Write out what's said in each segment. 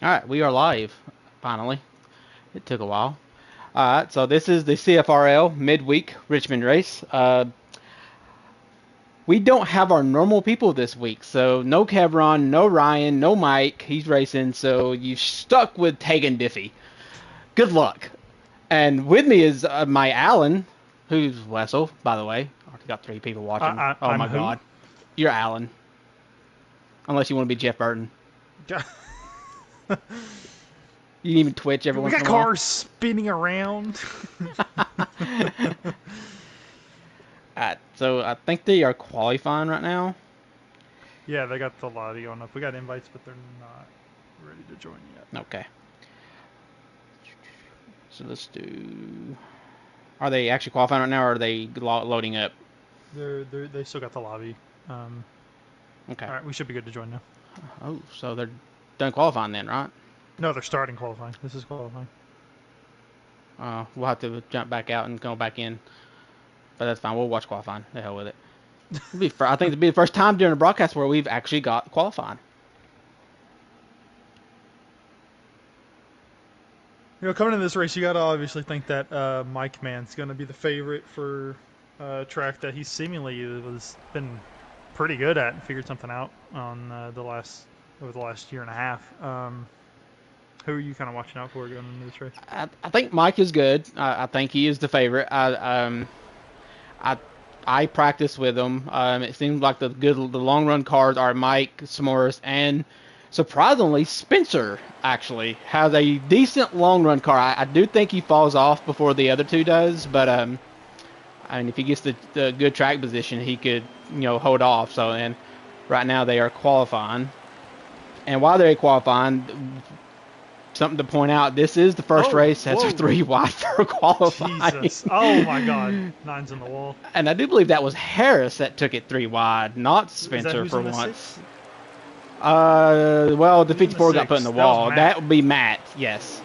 All right, we are live. Finally, it took a while. All right, so this is the CFRL midweek Richmond race. We don't have our normal people this week, so no Kevron, no Ryan, no Mike. He's racing, so you stuck with Tegan Diffie. Good luck. And with me is my Alan, who's Wessel, by the way. Already got 3 people watching. Oh I'm my who? God, you're Alan. Unless you want to be Jeff Burton. You can even Twitch every We once in got a while. cars spinning around. So I think they are qualifying right now. Yeah, they got the lobby on up. We got invites, but they're not ready to join yet. Okay. So let's do. Are they actually qualifying right now, or are they loading up? They still got the lobby. Um, Okay. all right, we should be good to join now. Oh, so they're done qualifying then, right? No, they're starting qualifying. This is qualifying. We'll have to jump back out and go back in, but that's fine. We'll watch qualifying. The hell with it. I think it'll be the first time during a broadcast where we've actually got qualifying. Coming into this race, you got to obviously think that Mike Man's going to be the favorite for a track that he seemingly was been pretty good at and figured something out on over the last year and a half. Who are you kind of watching out for going into this race? I think Mike is good. I think he is the favorite. I I practice with him. It seems like the long run cars are Mike, S'mores, and surprisingly Spencer actually has a decent long run car. I do think he falls off before the other two does, but I mean if he gets the good track position, he could hold off. So and right now they are qualifying, and while they're qualifying, something to point out: this is the first Oh, race that's whoa. 3 wide for qualifying. Jesus. Oh my God. Nine's in the wall. And I do believe that was Harris that took it 3 wide, not Is that Spencer who's for in the once. six? Well, the Who's in the 54 got put in six? the That was wall. Matt. That would be Matt, yes.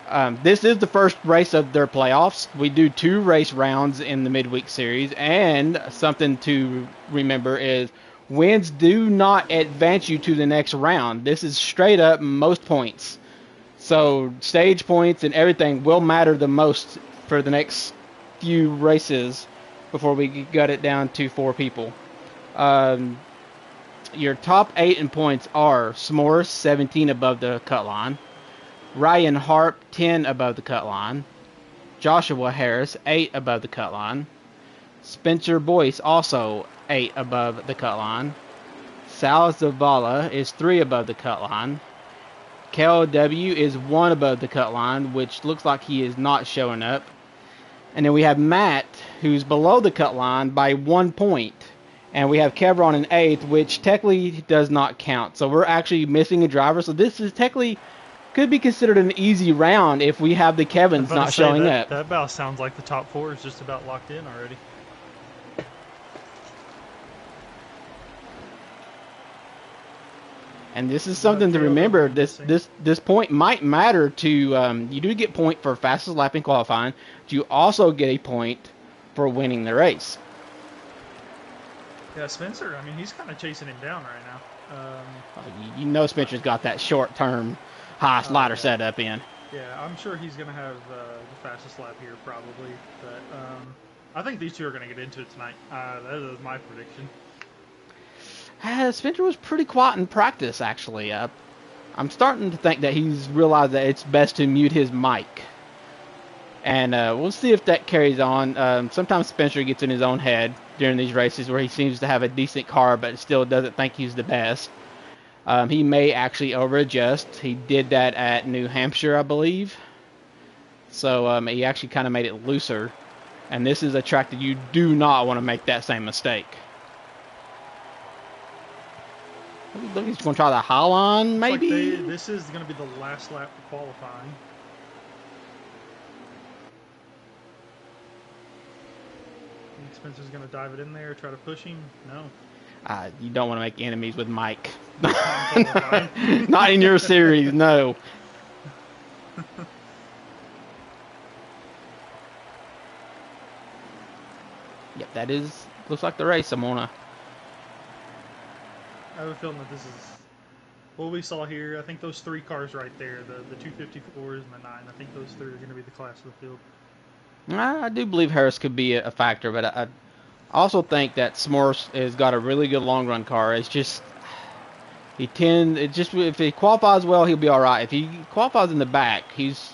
Yeah. This is the first race of their playoffs. We do 2 race rounds in the midweek series, and something to remember is wins do not advance you to the next round. This is straight up most points. So stage points and everything will matter the most for the next few races before we gut it down to 4 people. Um, your top 8 in points are S'mores, 17 above the cut line. Ryan Harp, 10 above the cut line. Joshua Harris, 8 above the cut line. Spencer Boyce, also 8 above the cut line. Sal Zavala is 3 above the cut line. KLW is 1 above the cut line, which looks like he is not showing up. And then we have Matt, who's below the cut line by 1 point. And we have Kevron in 8th, which technically does not count. So we're actually missing a driver. So this is technically could be considered an easy round if we have the I was Kevins about to not say showing that up. that about sounds like the top 4 is just about locked in already. And this is something to remember. This point might matter to you. Do get point for fastest lap in qualifying. But you also get a point for winning the race. Yeah, Spencer. I mean, he's kind of chasing him down right now. You know Spencer's got that short-term high slider Yeah. setup in. Yeah, I'm sure he's going to have the fastest lap here probably. But I think these two are going to get into it tonight. That is my prediction. Spencer was pretty quiet in practice, actually. I'm starting to think that he's realized that it's best to mute his mic. And we'll see if that carries on. Sometimes Spencer gets in his own head during these races where he seems to have a decent car but still doesn't think he's the best. He may actually over-adjust. He did that at New Hampshire, I believe. So he actually kind of made it looser. And this is a track that you do not want to make that same mistake. Look, he's going to try the high line, maybe? This is going to be the last lap for qualifying. Think Spencer's going to dive it in there, try to push him? No. You don't want to make enemies with Mike. Not Not in your series, no. Yep, that looks like the race. I have a feeling that this is what we saw here, I think those 3 cars right there, the 254s and the 9, I think those 3 are going to be the class of the field. I do believe Harris could be a factor, but I also think that S'mores has got a really good long run car. It's just if he qualifies well, he'll be all right. If he qualifies in the back, he's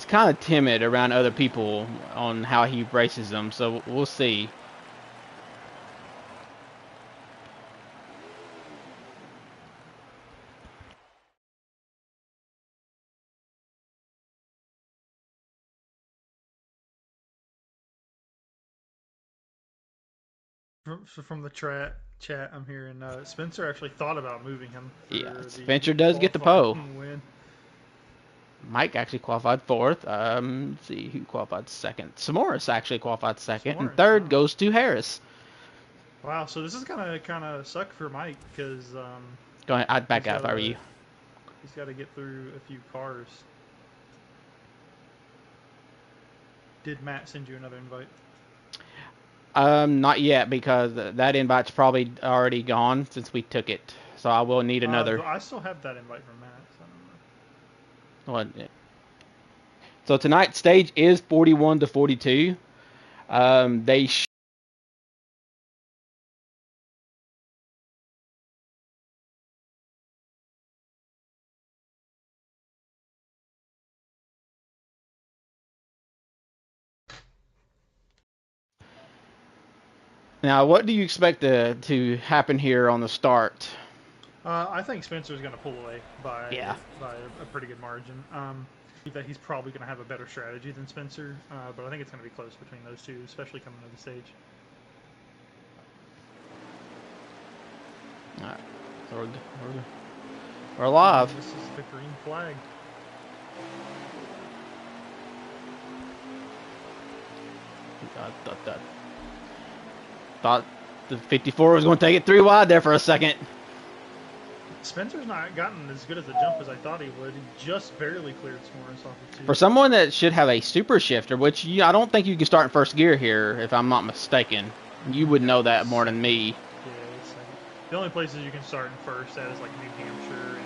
kind of timid around other people on how he races them. So we'll see. From the chat, I'm hearing Spencer actually thought about moving him. Yeah, Spencer does get the pole. Win. Mike actually qualified 4th. Let's see who qualified 2nd. S'mores actually qualified 2nd, and 3rd goes to Harris. Wow, so this is gonna kind of suck for Mike because Go ahead, I'd back out if I were you. He's got to get through a few cars. Did Matt send you another invite? Not yet, because that invite's probably already gone since we took it. So I will need another. I still have that invite from Matt. So I don't know. So tonight's stage is 41 to 42. They Now, what do you expect to happen here on the start? I think Spencer's going to pull away by a pretty good margin. That he's probably going to have a better strategy than Spencer, but I think it's going to be close between those two, especially coming to the stage. All right, so we're live. This is the green flag. Thought the 54 was going to take it 3 wide there for a second. Spencer's not gotten as good as a jump as I thought he would. He just barely cleared S'mores off of 2. For someone that should have a super shifter, which I don't think you can start in first gear here, if I'm not mistaken. You would know that more than me. Yeah, the only places you can start in first at is like New Hampshire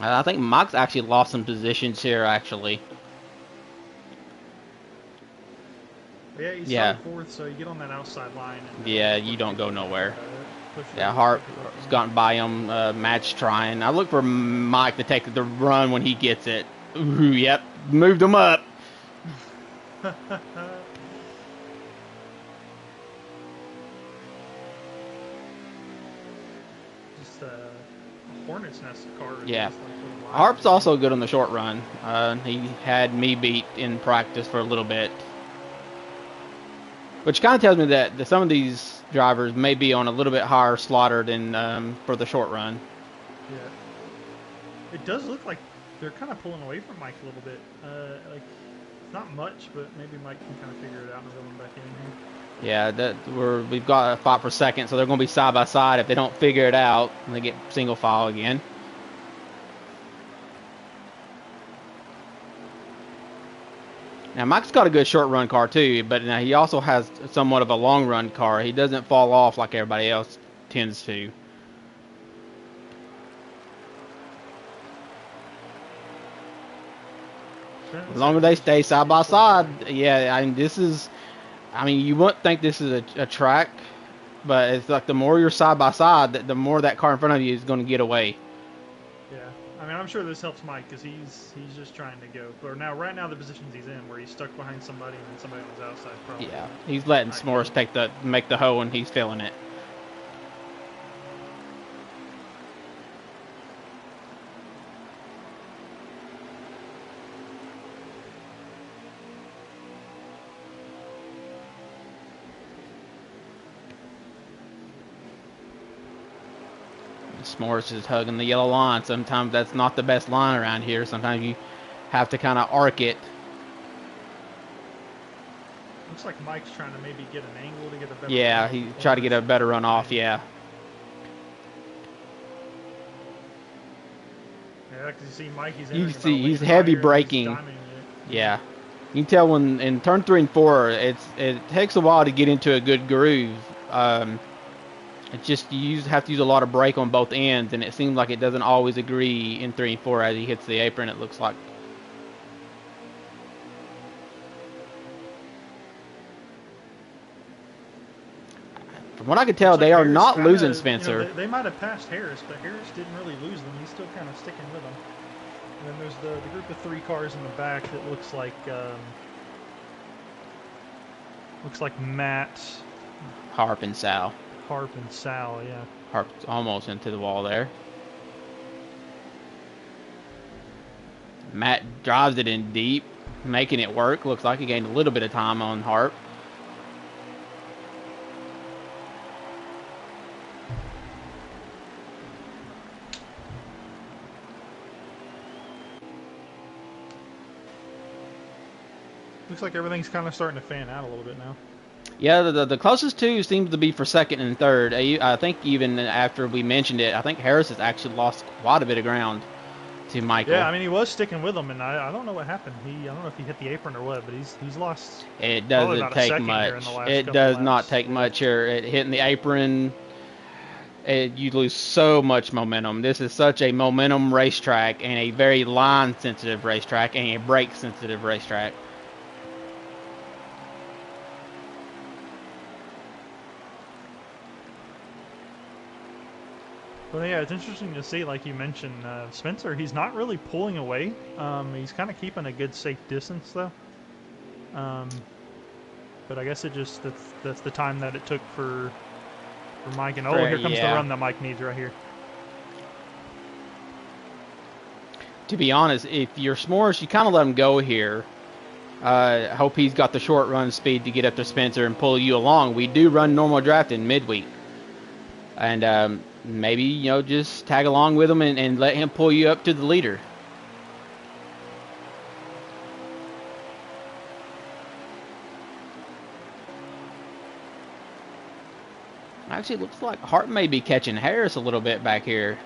and I think Mike's actually lost some positions here, actually. Yeah, he's started 4th, so you get on that outside line. And, you don't go nowhere. Hart's gotten by him, match trying. I look for Mike to take the run when he gets it. Ooh, yep, moved him up. Just a hornet's nest car. Yeah. Harp's also good on the short run. He had me beat in practice for a little bit. Which kind of tells me that some of these drivers may be on a little bit higher slaughter than for the short run. Yeah. It does look like they're kind of pulling away from Mike a little bit. Like, not much, but maybe Mike can kind of figure it out and reel him back in here. Yeah, we've got a 5 per second, so they're going to be side by side. If they don't figure it out, they get single file again. Now, Mike's got a good short run car too, but now he also has somewhat of a long run car. He doesn't fall off like everybody else tends to. As long as they stay side by side, yeah. I mean, you wouldn't think this is a track, but it's like the more you're side by side, the more that car in front of you is going to get away. Yeah. I mean, I'm sure this helps Mike because he's just trying to go. Or right now the positions he's in, where he's stuck behind somebody and then somebody on his outside. Probably. Yeah, he's letting S'mores make the hoe, and he's feeling it. S'mores is hugging the yellow line. Sometimes that's not the best line around here. Sometimes you have to kind of arc it. Looks like Mike's trying to maybe get an angle to get a better run. He tried to get a better run off, yeah. Yeah, because you see Mike, he's heavy braking. Yeah. You can tell when in turn 3 and 4, it takes a while to get into a good groove. It's just you have to use a lot of brake on both ends, and it seems like it doesn't always agree in 3 and 4 as he hits the apron. It looks like. From what I could tell, they are not losing Spencer. You know, they might have passed Harris, but Harris didn't really lose them. He's still kind of sticking with them. And then there's the group of 3 cars in the back that looks like Matt, Harp and Sal. Yeah. Harp's almost into the wall there. Matt drives it in deep, making it work. Looks like he gained a little bit of time on Harp. Looks like everything's kind of starting to fan out a little bit now. Yeah, the closest two seems to be for second and third. I think even after we mentioned it, I think Harris has actually lost quite a bit of ground to Michael. Yeah, I mean, he was sticking with him, and I don't know what happened. I don't know if he hit the apron or what, but he's lost. It doesn't take much. It does not take much here. Hitting the apron, you lose so much momentum. This is such a momentum racetrack and a very line-sensitive racetrack and a brake-sensitive racetrack. Well, yeah, it's interesting to see, like you mentioned, Spencer, he's not really pulling away. He's kind of keeping a good, safe distance, though. But I guess that's the time that it took for Mike. And, here comes the run that Mike needs right here. To be honest, if you're S'mores, you kind of let him go here. I hope he's got the short run speed to get up to Spencer and pull you along. We do run normal draft in midweek. And maybe, just tag along with him and let him pull you up to the leader. Actually, it looks like Hart may be catching Harris a little bit back here.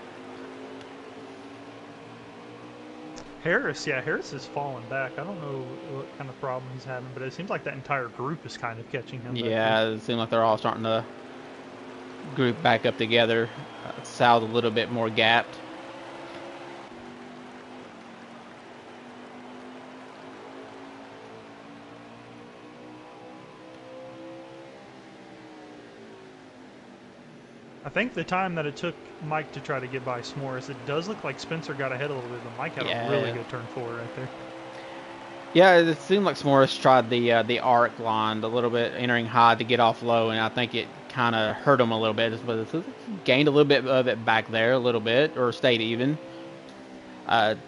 Harris is falling back. I don't know what kind of problem he's having, but it seems like that entire group is kind of catching him. Yeah, it seems like they're all starting to group back up together. Sal's a little bit more gapped. I think the time that it took Mike to try to get by S'mores, it does look like Spencer got ahead a little bit, but Mike had a really good turn forward right there. Yeah, it seemed like S'mores tried the arc line a little bit, entering high to get off low, and I think it kind of hurt him a little bit. But gained a little bit of it back there, a little bit, or stayed even.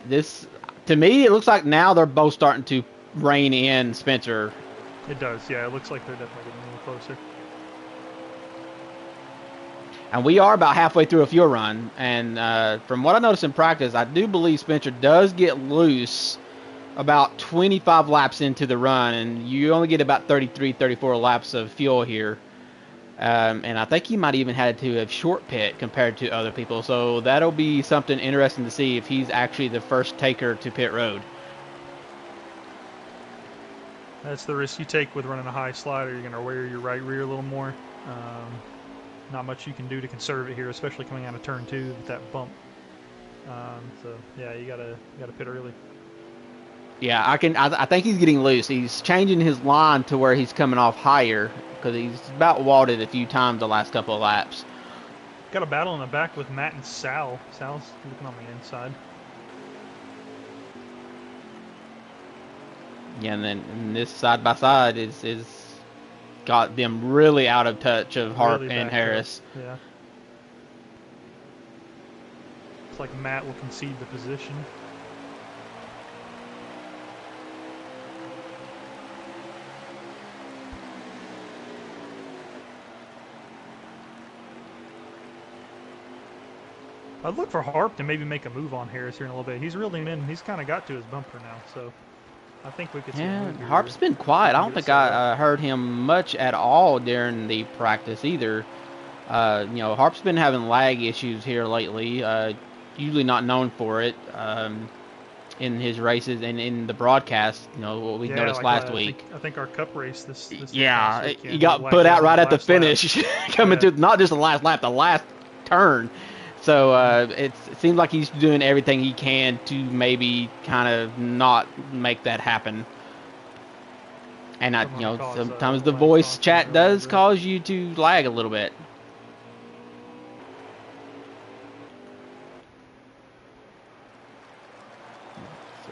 This, to me, it looks like now they're both starting to rein in Spencer. It does, yeah. It looks like they're definitely getting a little closer. And we are about halfway through a fuel run, and from what I noticed in practice, I do believe Spencer does get loose about 25 laps into the run, and you only get about 33, 34 laps of fuel here. And I think he might even had to have short pit compared to other people, so that'll be something interesting to see if he's actually the first taker to pit road. That's the risk you take with running a high slider. You're going to wear your right rear a little more. Not much you can do to conserve it here, especially coming out of turn 2 with that bump. So yeah, you gotta pit early. Yeah, I think he's getting loose. He's changing his line to where he's coming off higher because he's about walled a few times the last couple of laps. Got a battle in the back with Matt and Sal. Sal's looking on the inside. Yeah, and then this side by side is got them really out of touch of Harp and Harris. Up. Yeah. It's like Matt will concede the position. I'd look for Harp to maybe make a move on Harris here in a little bit. He's reeling in. He's kind of got to his bumper now, so I think we could see a move here. Harp's been quiet. I don't think I heard him much at all during the practice either. Harp's been having lag issues here lately. Usually not known for it. in his races and in the broadcast. You know, what we noticed like, last week. I think our cup race this Yeah, weekend, he got put out right at the finish, coming to not just the last lap, the last turn. So it seems like he's doing everything he can to maybe kind of not make that happen. And sometimes the voice chat does cause you to lag a little bit.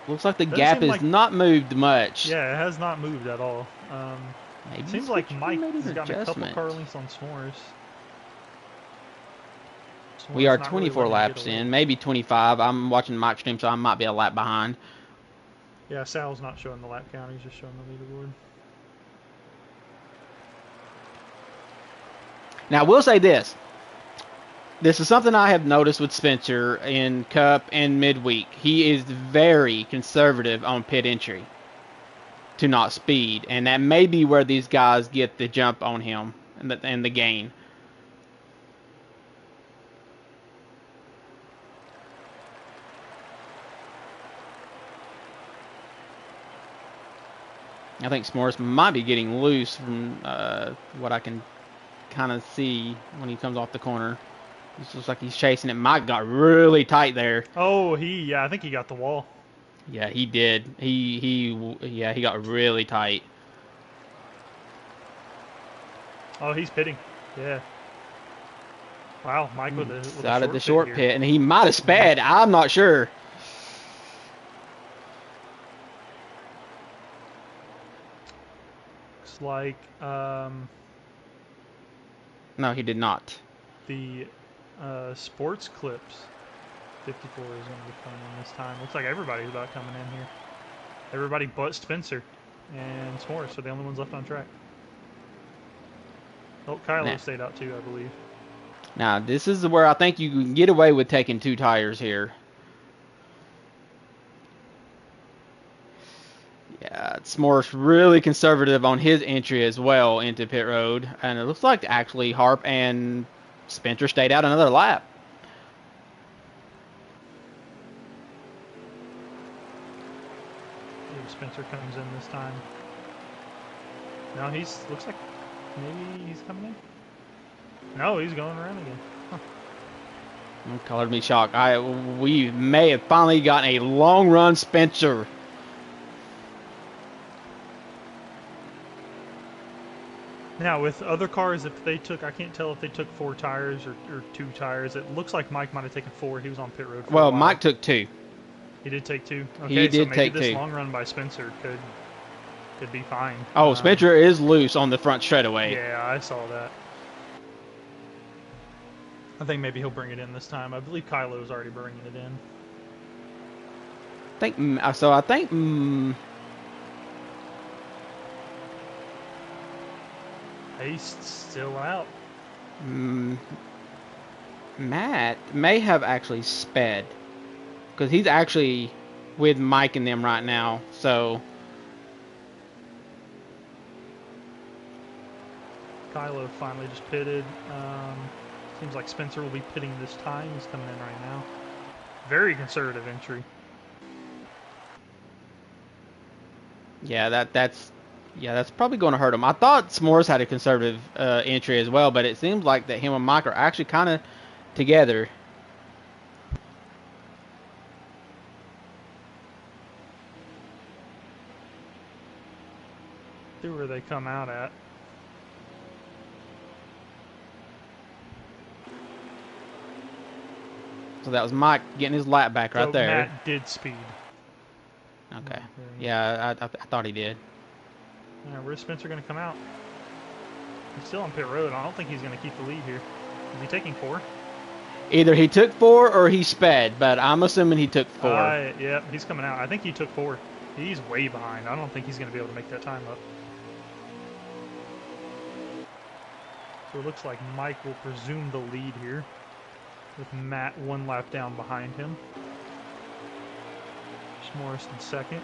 Looks like the gap is not moved much. Yeah, it has not moved at all. It seems like Mike has gotten a couple car links on S'mores. We are 24 laps in, maybe 25. I'm watching Mike's stream, so I might be a lap behind. Yeah, Sal's not showing the lap count. He's just showing the leaderboard. Now, I will say this. This is something I have noticed with Spencer in Cup and midweek. He is very conservative on pit entry to not speed, and that may be where these guys get the jump on him and the gain. I think S'mores might be getting loose from what I can kind of see when he comes off the corner. It looks like he's chasing it. Mike got really tight there. Oh, I think he got the wall. Yeah, he did. He got really tight. Oh, he's pitting. Yeah. Wow, Mike with out of the short pit, and he might have sped. I'm not sure. Looks like no, he did not. The sports clips 54 is going to be coming in this time. Looks like everybody's about coming in here. Everybody but Spencer and S'mores, so the only ones left on track. Oh, Kylo stayed out too, I believe. Now, this is where I think you can get away with taking 2 tires here. Yeah, S'mores really conservative on his entry as well into pit road. And it looks like actually Harp and Spencer stayed out another lap. Spencer comes in this time. No, looks like maybe he's coming in. No, he's going around again. Huh. Colored me shocked. We may have finally gotten a long run Spencer. Now, with other cars, if they took, I can't tell if they took 4 tires or 2 tires. It looks like Mike might have taken 4. He was on pit road for a while. Mike took 2. He did take 2. Okay, he did so maybe take this 2. long run by Spencer could be fine. Oh, Spencer is loose on the front straightaway. Yeah, I saw that. I think maybe he'll bring it in this time. I believe Kylo's already bringing it in. I think. He's still out. Matt may have actually sped. Because he's actually with Mike and them right now. So. Kylo finally just pitted. Seems like Spencer will be pitting this time. He's coming in right now. Very conservative entry. Yeah, that's probably going to hurt him. I thought S'mores had a conservative entry as well, but it seems like that him and Mike are actually kind of together. See where they come out at. So that was Mike getting his lap back right there. Matt did speed. Okay. Yeah, I thought he did. Yeah, where's Spencer going to come out? He's still on pit road. I don't think he's going to keep the lead here. Is he taking 4? Either he took 4 or he sped, but I'm assuming he took 4. Yeah, he's coming out. I think he took 4. He's way behind. I don't think he's going to be able to make that time up. So it looks like Mike will presume the lead here, with Matt 1 lap down behind him. S'mores in second.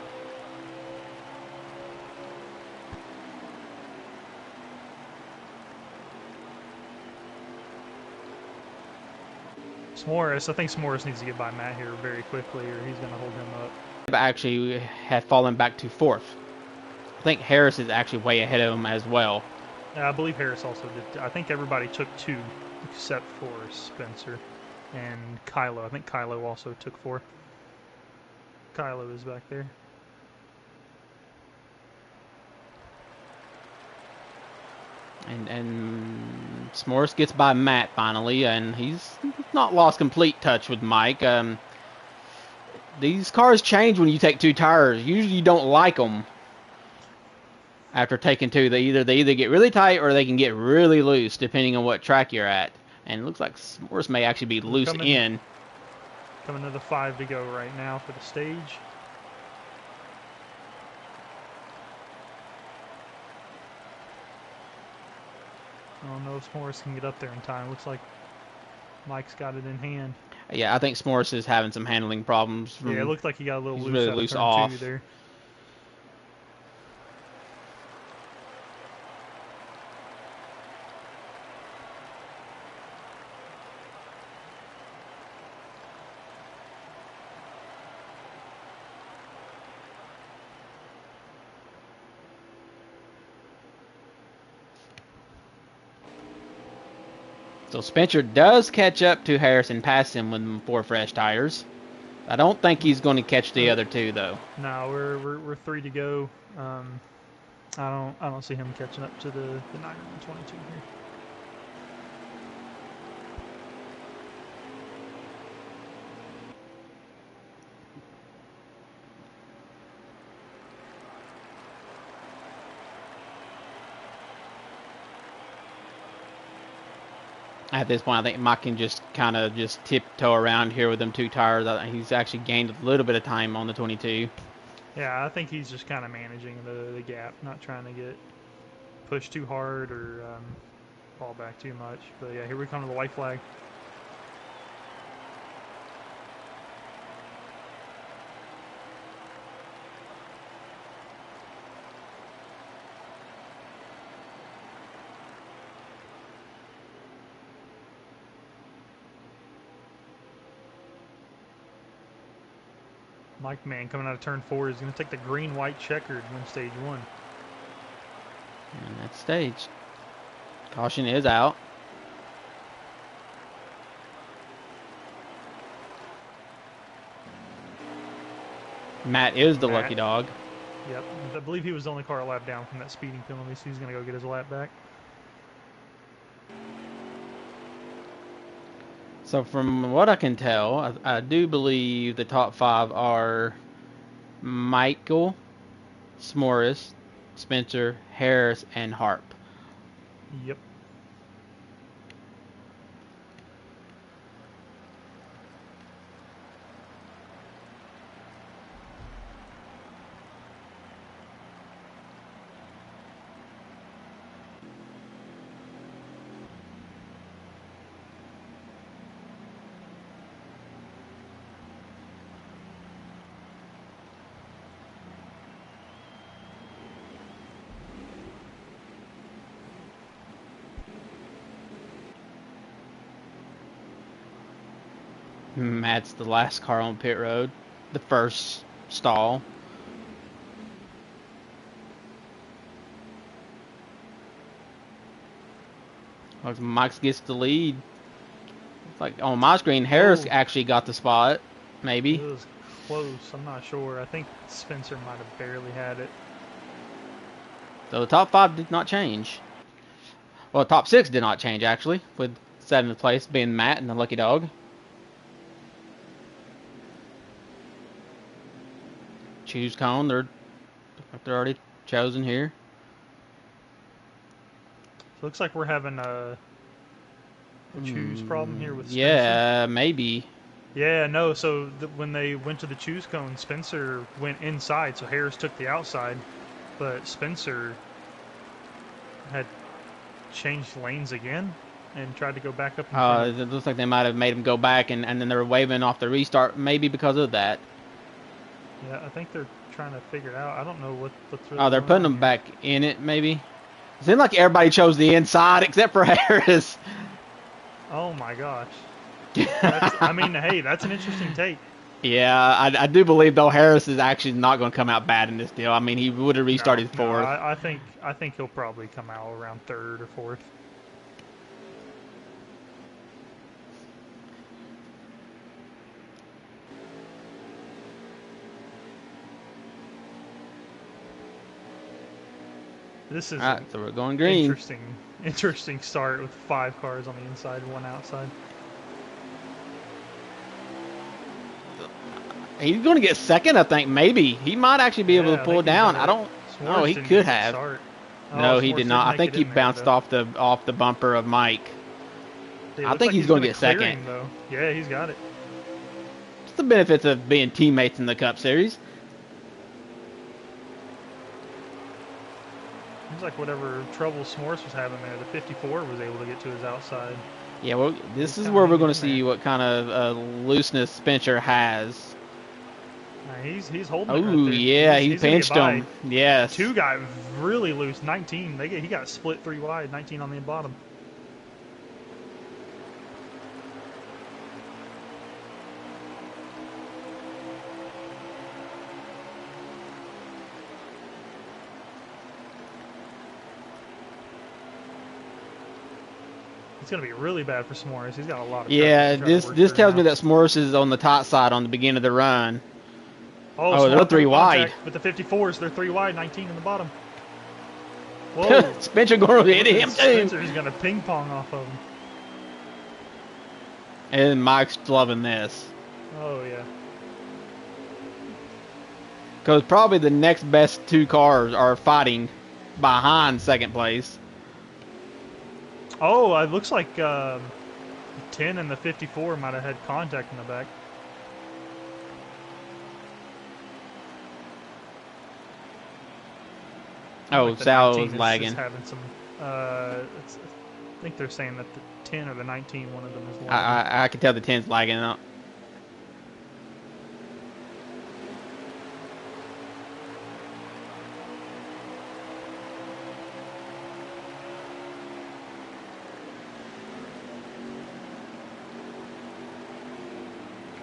S'mores, I think S'mores needs to get by Matt here very quickly, or he's going to hold him up. actually had fallen back to 4th. I think Harris is actually way ahead of him as well. I believe Harris also did. I think everybody took 2 except for Spencer and Kylo. I think Kylo also took 4. Kylo is back there. And S'mores gets by Matt finally, and he's not lost complete touch with Mike. These cars change when you take 2 tires. Usually you don't like them after taking 2. They either get really tight or they can get really loose depending on what track you're at. And it looks like S'mores may actually be loose in. Coming to the 5 to go right now for the stage. I don't know if S'mores can get up there in time. Looks like Mike's got it in hand. Yeah, I think S'mores is having some handling problems. Yeah, it looked like he got a little loose, really out loose of off. turn 2 there. So Spencer does catch up to Harris and pass him with 4 fresh tires. I don't think he's going to catch the other 2 though. No, we're 3 to go. I don't see him catching up to the 922 here. At this point, I think Mike can just kind of just tiptoe around here with them 2 tires. He's actually gained a little bit of time on the 22. Yeah, I think he's just kind of managing the gap, not trying to get pushed too hard or fall back too much. But yeah, here we come to the white flag. Mike Man coming out of turn 4 is going to take the green-white checkered win stage 1. And that's stage. Caution is out. Matt is the lucky dog. Yep, I believe he was the only car a lap down from that speeding penalty, so he's going to go get his lap back. So from what I can tell, I do believe the top 5 are Michael, S'mores, Spencer, Harris, and Harp. Yep. Matt's the last car on pit road, the first stall. Mike gets the lead. It's like on my screen, Harris actually got the spot. Maybe. It was close. I'm not sure. I think Spencer might have barely had it. So the top 5 did not change. Well, the top 6 did not change actually, with 7th place being Matt and the lucky dog. Choose cone. They're already chosen here. So looks like we're having a choose problem here with Spencer. Yeah, maybe. Yeah, no. So when they went to the choose cone, Spencer went inside, so Harris took the outside, but Spencer had changed lanes again and tried to go back up. It looks like they might have made him go back, and then they were waving off the restart, maybe because of that. Yeah, I think they're trying to figure it out. I don't know what's really they're putting them back in it, maybe. It seemed like everybody chose the inside except for Harris. Oh my gosh. I mean, hey, that's an interesting take. Yeah, I do believe though Harris is actually not going to come out bad in this deal. I mean, he would have restarted fourth. I think he'll probably come out around third or fourth. This is All right, so we're going green. Interesting start with 5 cars on the inside, 1 outside. He's going to get second, I think. Maybe he might actually be able to pull down. I don't. No, he could have. No, he did not. I think he bounced off the bumper of Mike. I think he's going to get second. Though. Yeah, he's got it. It's the benefits of being teammates in the Cup Series. Seems like whatever trouble S'mores was having there, the 54 was able to get to his outside. Yeah, well, this is where we're going to see what kind of looseness Spencer has. He's holding. Oh, yeah, he pinched him. Yes. 2 got really loose. 19. He got split 3 wide. 19 on the bottom. It's going to be really bad for S'mores. He's got a lot of. Yeah, this tells me that S'mores is on the top side on the beginning of the run. Oh, they're 3 wide. With the 54s, they're 3 wide, 19 in the bottom. Whoa. Spencer going to hit him, too. Spencer's going to ping pong off of him. And Mike's loving this. Oh, yeah. Because probably the next best 2 cars are fighting behind second place. Oh, it looks like 10 and the 54 might have had contact in the back. Oh, like Sal is lagging. Is having some, I think they're saying that the 10 or the 19, one of them is lagging. I can tell the 10's lagging out.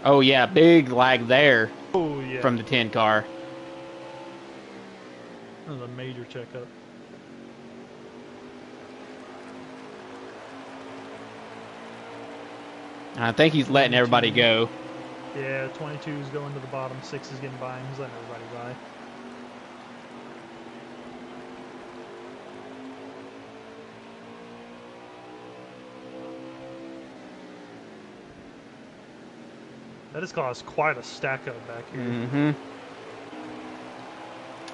Oh, yeah, big lag there from the 10 car. That was a major checkup. I think he's letting everybody go. Yeah, 22 is going to the bottom, 6 is getting by him. He's letting everybody by. That has caused quite a stack up back here. Mm-hmm.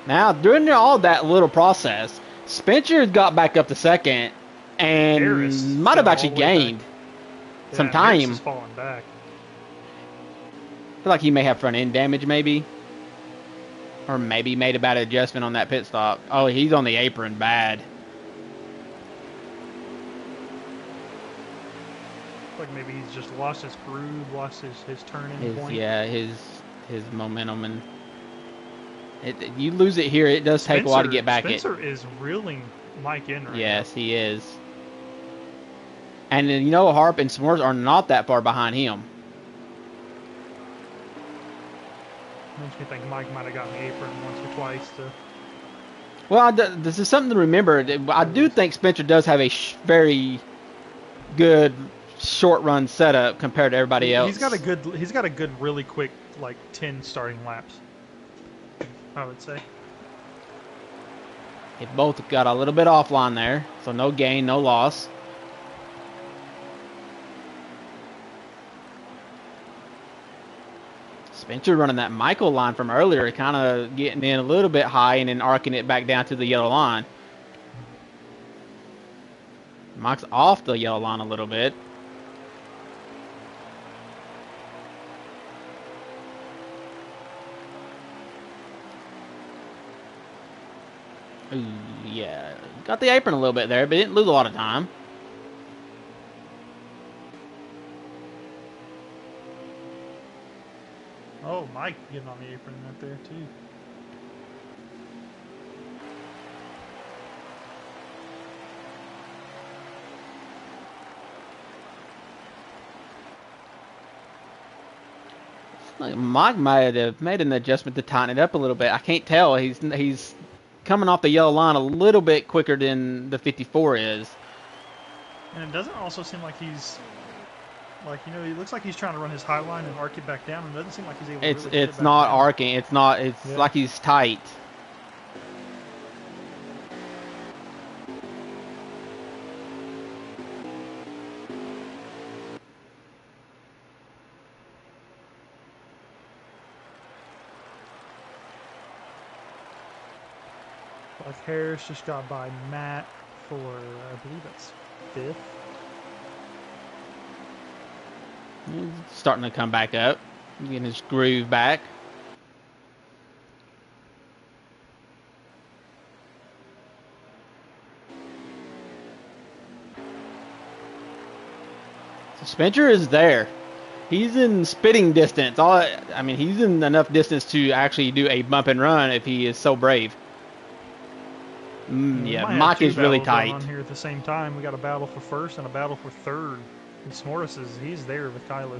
Now, during all that little process, Spencer got back up to second and Harris might have actually gained some time. Harris is falling back. I feel like he may have front end damage, maybe. Or maybe made a bad adjustment on that pit stop. Oh, he's on the apron bad. Like maybe he's just lost his groove, lost his turning point. Yeah, his momentum, and you lose it here. It does take a while to get back. Spencer is reeling Mike in right now. Yes, he is. And you know, Harp and S'mores are not that far behind him. Makes me think Mike might have gotten the apron once or twice. Well, this is something to remember. I do think Spencer does have a very good short run setup compared to everybody else. He's got a good, really quick, like 10 starting laps, I would say. They both got a little bit offline there, so no gain, no loss. Spencer running that Michael line from earlier, kind of getting in a little bit high and then arcing it back down to the yellow line. Mike's off the yellow line a little bit. Ooh, yeah. Got the apron a little bit there, but didn't lose a lot of time. Oh, Mike getting on the apron right there, too. Like, Mike might have made an adjustment to tighten it up a little bit. I can't tell. He's coming off the yellow line a little bit quicker than the 54 is. And it doesn't also seem like he's like, you know, he looks like he's trying to run his high line and arc it back down, and it doesn't seem like he's able to really get it It's back not down. arcing. It's like he's tight. Like Harris just got by Matt for, I believe that's 5th. He's starting to come back up, getting his groove back. So Spencer is there. He's in spitting distance. I mean, he's in enough distance to actually do a bump and run if he is so brave. Yeah, Mike is really tight. On here at the same time, we got a battle for first and a battle for third. And S'mores he's there with Kylo.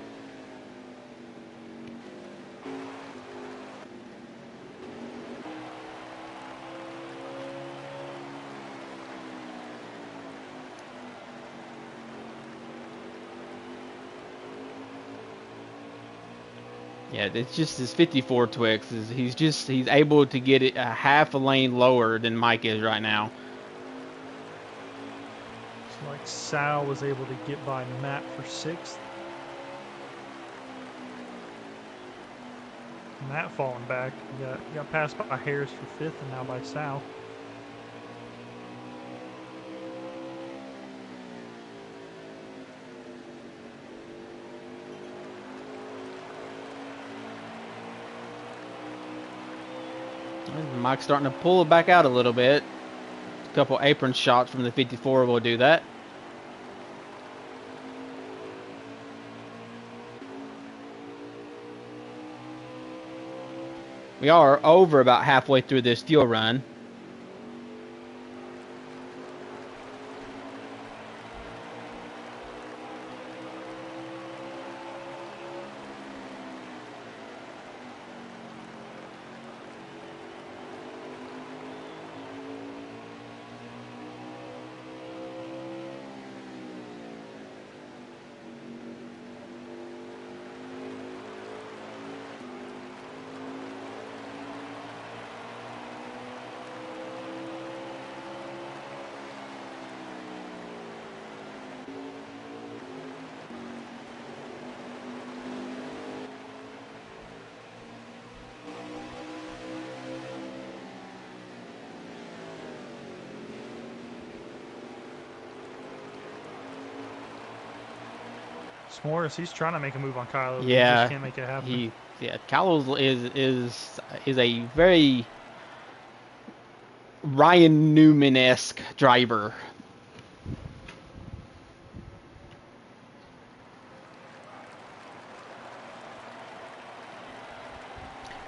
Yeah, it's just his 54 Twix. He's able to get it a half a lane lower than Mike is right now. So like Sal was able to get by Matt for 6th. Matt falling back. He got passed by Harris for 5th and now by Sal. Mike's starting to pull it back out a little bit. A couple apron shots from the 54 will do that. We are over about halfway through this steel run. S'mores, he's trying to make a move on Kylo. Yeah, he just can't make it happen. Kylo is a very Ryan Newman-esque driver.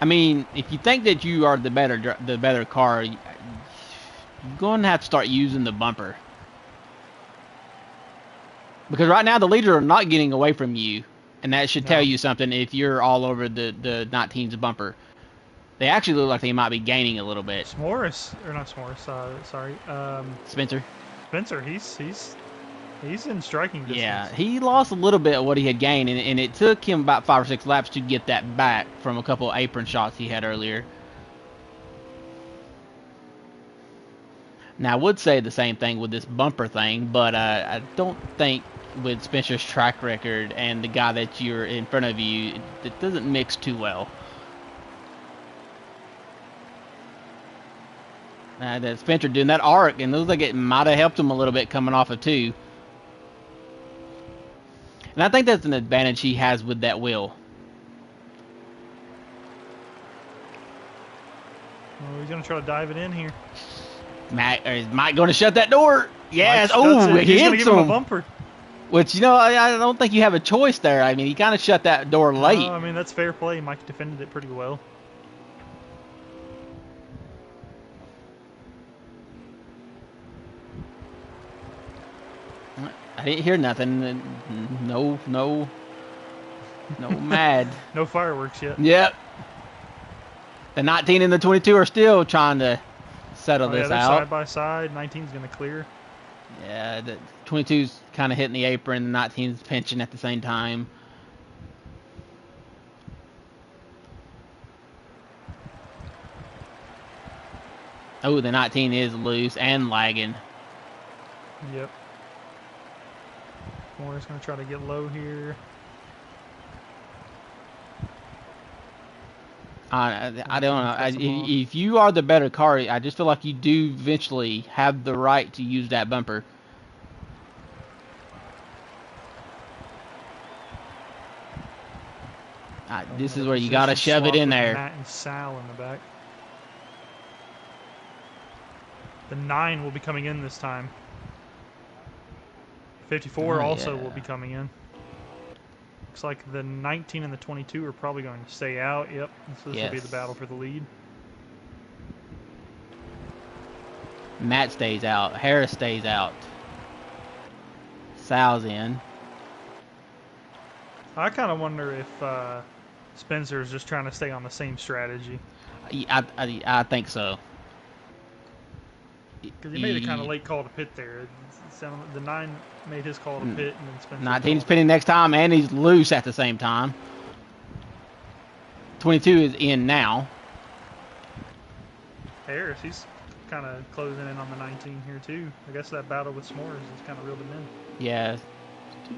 I mean, if you think that you are the better car, you're going to have to start using the bumper. Because right now the leaders are not getting away from you, and that should tell you something if you're all over the 19's bumper. They actually look like they might be gaining a little bit. S'mores, or not S'mores, sorry. Spencer, he's in striking distance. Yeah, he lost a little bit of what he had gained, and it took him about 5 or 6 laps to get that back from a couple of apron shots he had earlier. Now, I would say the same thing with this bumper thing, but I don't think with Spencer's track record and the guy that you're in front of you, it doesn't mix too well. That Spencer doing that arc, and those like it might have helped him a little bit coming off of 2. And I think that's an advantage he has with that wheel. Oh, he's going to try to dive it in here. Is Mike going to shut that door? Yes. Oh, he hits him. A bumper. Which, you know, I don't think you have a choice there. I mean, he kind of shut that door late. No, I mean, that's fair play. Mike defended it pretty well. I didn't hear nothing. No No mad. No fireworks yet. Yep. The 19 and the 22 are still trying to settle Oh, yeah, this they're out. side by side. 19's going to clear. Yeah, the 22's kind of hitting the apron, the 19's pinching at the same time. Oh, the 19 is loose and lagging. Yep. Moore's going to try to get low here. I don't know. If you are the better car, I just feel like you do eventually have the right to use that bumper. This is where you got to shove it in there. Matt and Sal in the back. The 9 will be coming in this time. 54 also will be coming in. Looks like the 19 and the 22 are probably going to stay out. Yep, so this will be the battle for the lead. Matt stays out. Harris stays out. Sal's in. I kind of wonder if Spencer is just trying to stay on the same strategy. I think so. Because he made a kind of late call to pit there. The 9 made his call to pit, and then Spencer. 19's pitting next time, and he's loose at the same time. 22 is in now. Harris, he's kind of closing in on the 19 here too. I guess that battle with S'mores has kind of reeled him in. Yeah,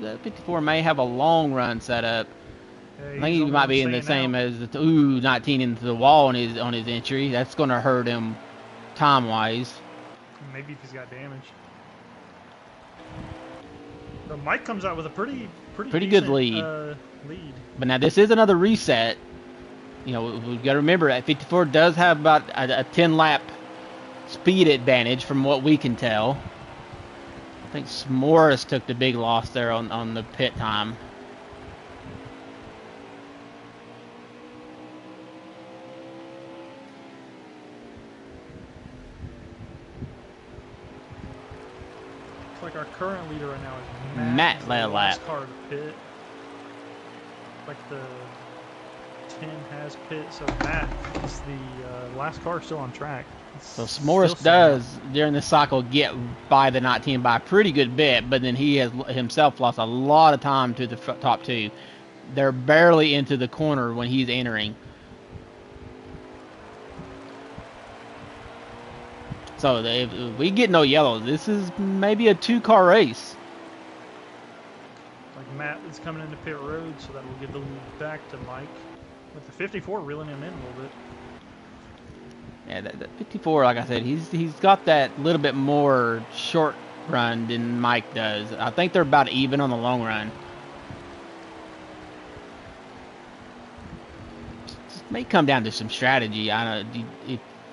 54 may have a long run set up. Yeah, I think he might be in the same as the 19 into the wall on his entry. That's going to hurt him time wise. Maybe if he's got damage. So Mike comes out with a pretty good lead. But now this is another reset. You know, we've got to remember that 54 does have about a 10 lap speed advantage from what we can tell. I think S'mores took the big loss there on the pit time. Like our current leader right now is Matt led the last car to pit. Like the 10 has pit, so Matt is the last car still on track. So S'mores does during this cycle get by the 19 by a pretty good bit, but then he has himself lost a lot of time to the top two. They're barely into the corner when he's entering. So if we get no yellows, this is maybe a 2-car race. Like Matt is coming into pit road, so that will give the lead back to Mike. With the 54 reeling him in a little bit. Yeah, that 54, like I said, he's got that little bit more short run than Mike does. I think they're about even on the long run. It may come down to some strategy. I know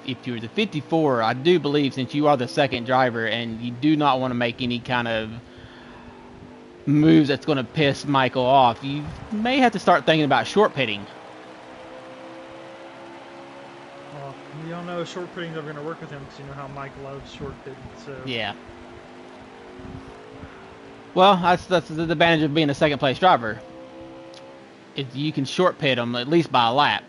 if you're the 54, I do believe since you are the second driver and you do not want to make any kind of moves that's going to piss Michael off, you may have to start thinking about short pitting. Well, you don't know if short pitting's ever going to work with him because you know how Mike loves short pitting. So yeah. Well, that's the advantage of being a second place driver. Is you can short pit them at least by a lap.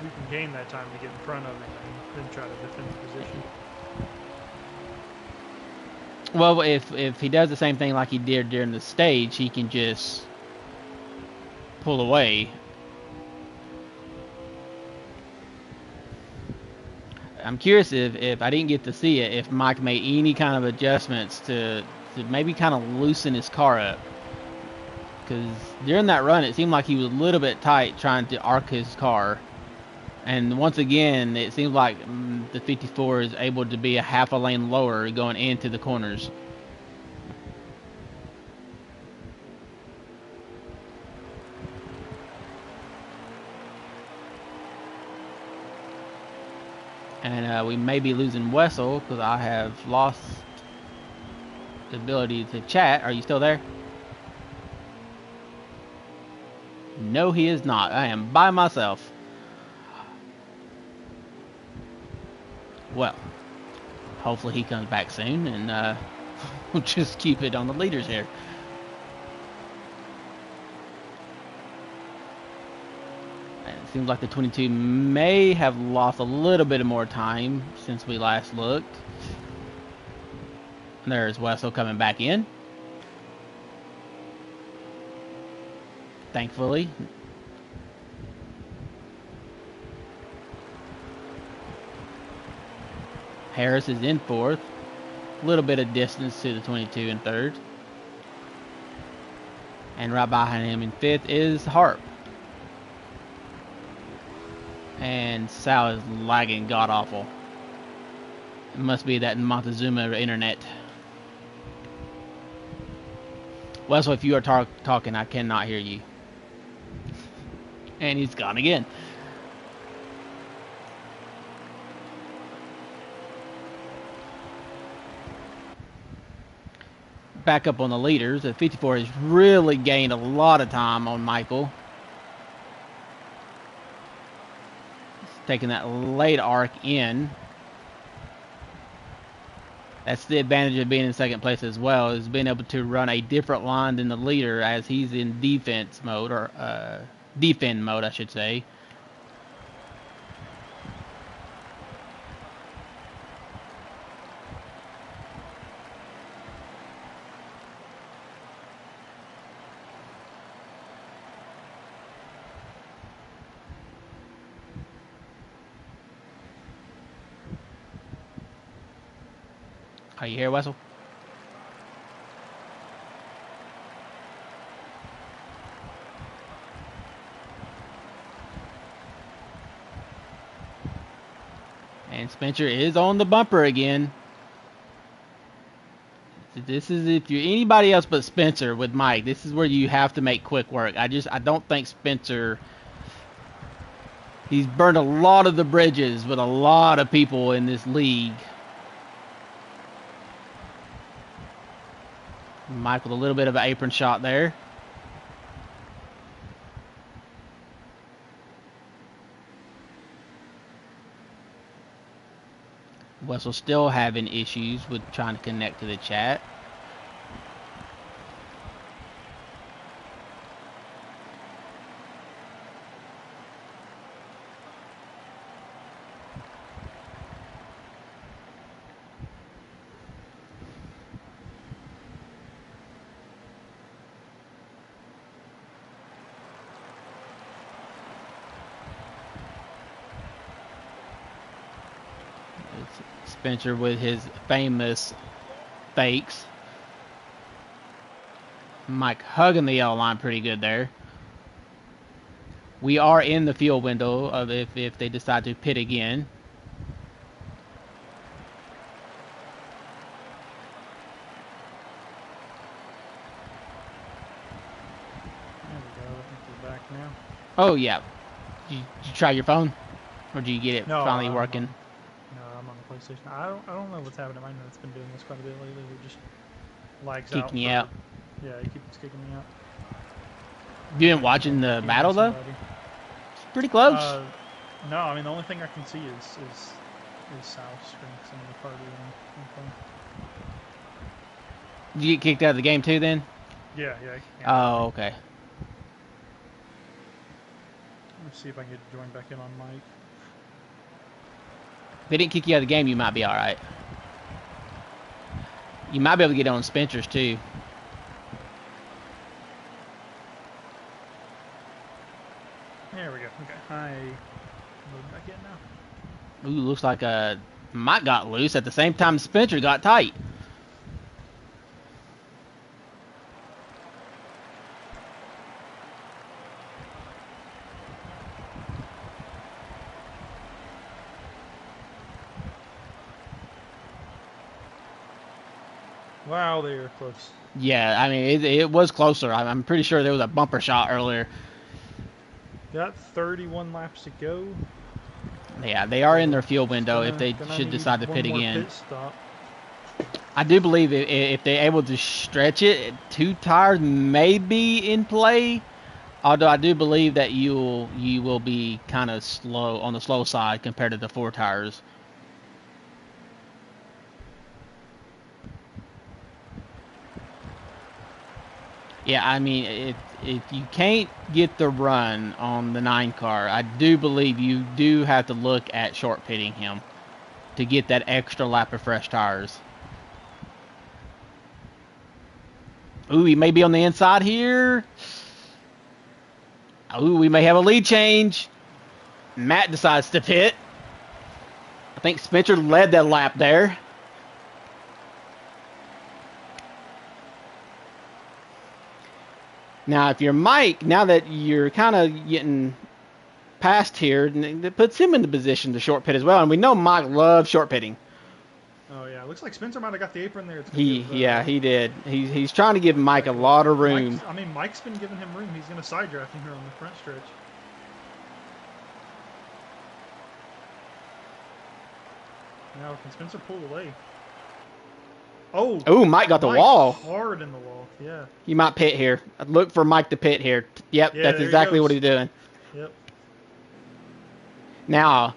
You can gain that time to get in front of him and then try to defend the position. Well, if he does the same thing like he did during the stage, he can just pull away. I'm curious if I didn't get to see it, if Mike made any kind of adjustments to maybe kind of loosen his car up. Because during that run, it seemed like he was a little bit tight trying to arc his car. And once again, it seems like the 54 is able to be a half a lane lower going into the corners. And we may be losing Wessel because I have lost the ability to chat. Are you still there? No, he is not. I am by myself. Well, hopefully he comes back soon, and we'll just keep it on the leaders here. And it seems like the 22 may have lost a little bit more time since we last looked. And there's Wessel coming back in. Thankfully. Harris is in fourth. A little bit of distance to the 22 in third. And right behind him in fifth is Harp. And Sal is lagging god awful. It must be that Montezuma internet. Wessel, if you are talking, I cannot hear you. And he's gone again. Back up on the leaders. The 54 has really gained a lot of time on Michael. Taking that late arc in. That's the advantage of being in second place as well, is being able to run a different line than the leader as he's in defense mode, or defend mode, I should say. Are you here, Wessel? And Spencer is on the bumper again. This is, if you're anybody else but Spencer with Mike, this is where you have to make quick work. I don't think Spencer, he's burned a lot of the bridges with a lot of people in this league. Mike with a little bit of an apron shot there. Wessel still having issues with trying to connect to the chat. Spencer with his famous fakes. Mike hugging the yellow line pretty good there. We are in the field window of if they decide to pit again. There we go. I think we're back now. Oh yeah. Did you try your phone, or did you get it finally working? No, I'm on the PlayStation. I don't know what's happening. I know it's been doing this quite a bit lately. It just lags out. Kicking you out. Yeah, it keeps kicking me out. You been watching the battle though? It's pretty close. No, I mean the only thing I can see is South screen some of the party and Did you get kicked out of the game too then? Yeah. Oh, okay. Let's see if I can get joined back in on Mike. If they didn't kick you out of the game, you might be alright. You might be able to get on Spencer's too. There we go. Okay. I load back in now. Ooh, looks like Mike got loose at the same time Spencer got tight. Wow, they are close. Yeah, I mean, it was closer. I'm pretty sure there was a bumper shot earlier. Got 31 laps to go. Yeah, they are in their fuel window if they should decide to pit again. Pit stop. I do believe if they're able to stretch it, 2 tires may be in play. Although I do believe that you will be kind of slow on the slow side compared to the 4 tires. Yeah, I mean, if you can't get the run on the 9 car, I do believe you do have to look at short pitting him to get that extra lap of fresh tires. Ooh, he may be on the inside here. Ooh, we may have a lead change. Matt decides to pit. I think Spencer led that lap there. Now, if you're Mike, now that you're kind of getting past here, it puts him in the position to short pit as well. And we know Mike loves short pitting. Oh yeah, looks like Spencer might have got the apron there. He did. He's trying to give Mike a lot of room. Mike's been giving him room. He's going to side draft him here on the front stretch. Now can Spencer pull away? Oh, Mike got the wall. Hard in the wall, yeah. You might pit here. Look for Mike to pit here. Yep, yeah, that's exactly what he's doing. Yep. Now,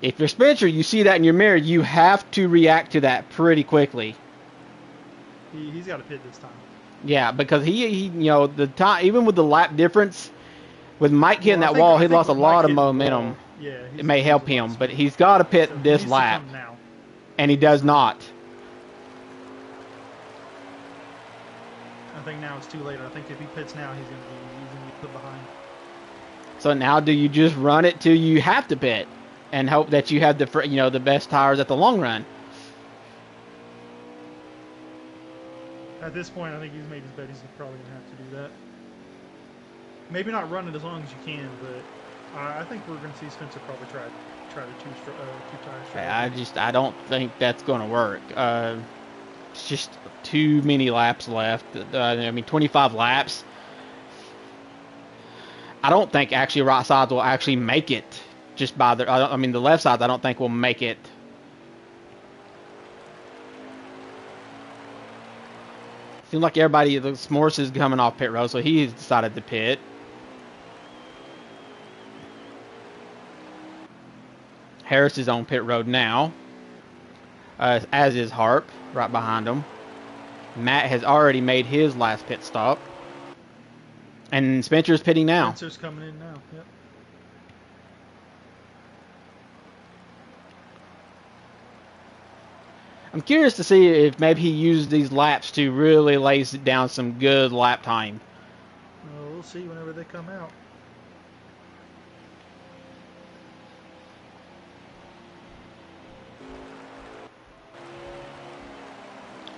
if you're Spencer, you see that in your mirror, you have to react to that pretty quickly. He's got to pit this time. Yeah, because he the time, even with the lap difference, with Mike hitting that wall, he lost a lot of momentum. Yeah, it may help him, but he's got to pit this lap, and he does not. I think now it's too late. I think if he pits now, he's going to be put behind. So now, do you just run it till you have to pit, and hope that you have the best tires at the long run? At this point, I think he's made his bet. He's probably going to have to do that. Maybe not run it as long as you can, but I think we're going to see Spencer probably try the two tires. I don't think that's going to work. It's just too many laps left. 25 laps. I don't think actually right sides will actually make it. Just by the left sides, I don't think will make it. Seems like everybody, the S'mores is coming off pit road, so he has decided to pit. Harris is on pit road now, as is Harp, right behind him. Matt has already made his last pit stop. And Spencer's pitting now. Spencer's coming in now, yep. I'm curious to see if maybe he used these laps to really lay down some good lap time. Well, we'll see whenever they come out.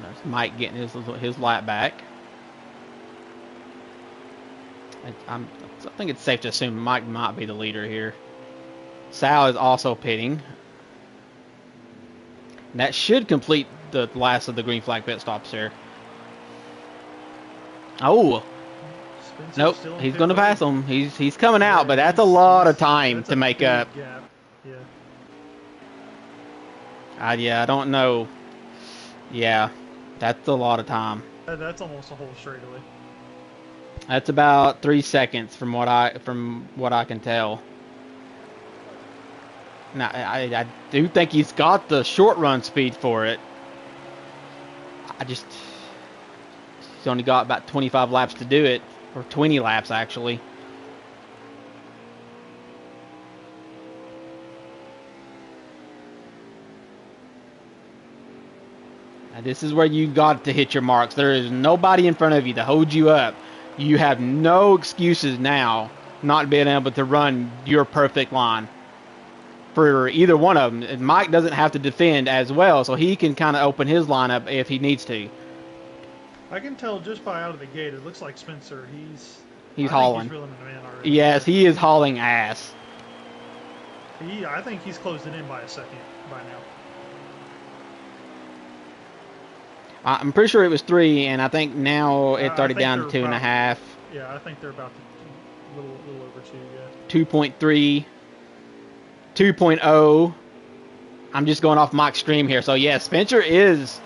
There's Mike getting his lap back. I think it's safe to assume Mike might be the leader here. Sal is also pitting. And that should complete the last of the green flag pit stops here. Oh! Spencer's nope, he's going to pass him. He's coming out, but that's a lot of time to make up. Gap. Yeah. Yeah, I don't know. Yeah, that's a lot of time. That's almost a whole straightaway. That's about 3 seconds from what I can tell. Now, I do think he's got the short run speed for it. He's only got about 25 laps to do it, or 20 laps actually. Now, this is where you got to hit your marks. There is nobody in front of you to hold you up. You have no excuses now not being able to run your perfect line for either one of them. And Mike doesn't have to defend as well, so he can kind of open his lineup if he needs to. I can tell just by out of the gate, it looks like Spencer, he's hauling. He's reeling him in already. Yes, he is hauling ass. I think he's closed it in by a second by now. I'm pretty sure it was 3, and I think now it's already down to 2.5. Yeah, I think they're about a little over 2, yeah. 2.3, 2.0. I'm just going off Mike's stream here. So, yeah, Spencer is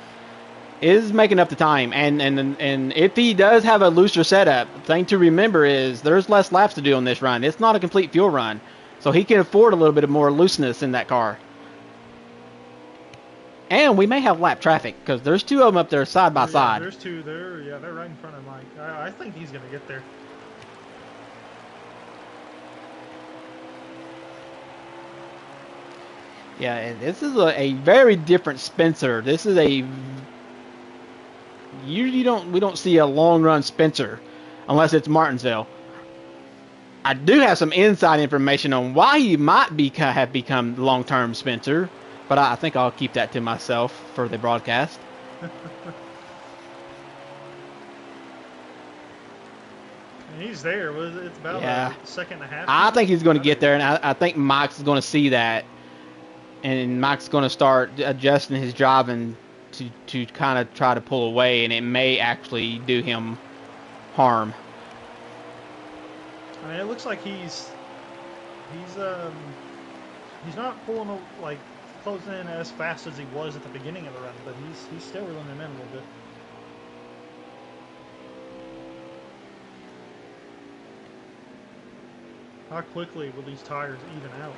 making up the time. And if he does have a looser setup, the thing to remember is there's less laps to do on this run. It's not a complete fuel run. So he can afford a little bit of more looseness in that car. And we may have lap traffic because there's two of them up there side by side. There's two there. Yeah, they're right in front of Mike. I think he's going to get there. Yeah, and this is a very different Spencer. This is a we don't see a long run Spencer unless it's Martinsville. I do have some inside information on why he might have become long term Spencer, but I think I'll keep that to myself for the broadcast. He's there. It's about a second and a half. I think he's going to get there, and I think Mike's going to see that, and Mike's going to start adjusting his driving to kind of try to pull away, and it may actually do him harm. I mean, it looks like he's not pulling like closing in as fast as he was at the beginning of the run, but he's still reeling him in a little bit. How quickly will these tires even out?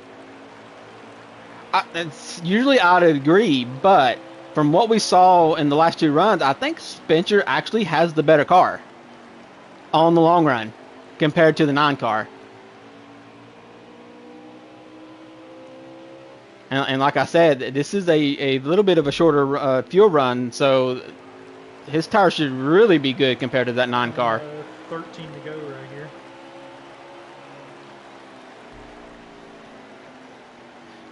Usually I'd agree, but from what we saw in the last two runs, I think Spencer actually has the better car on the long run compared to the 9 car. And like I said, this is a little bit of a shorter fuel run, so his tires should really be good compared to that 9 car. 13 to go right here.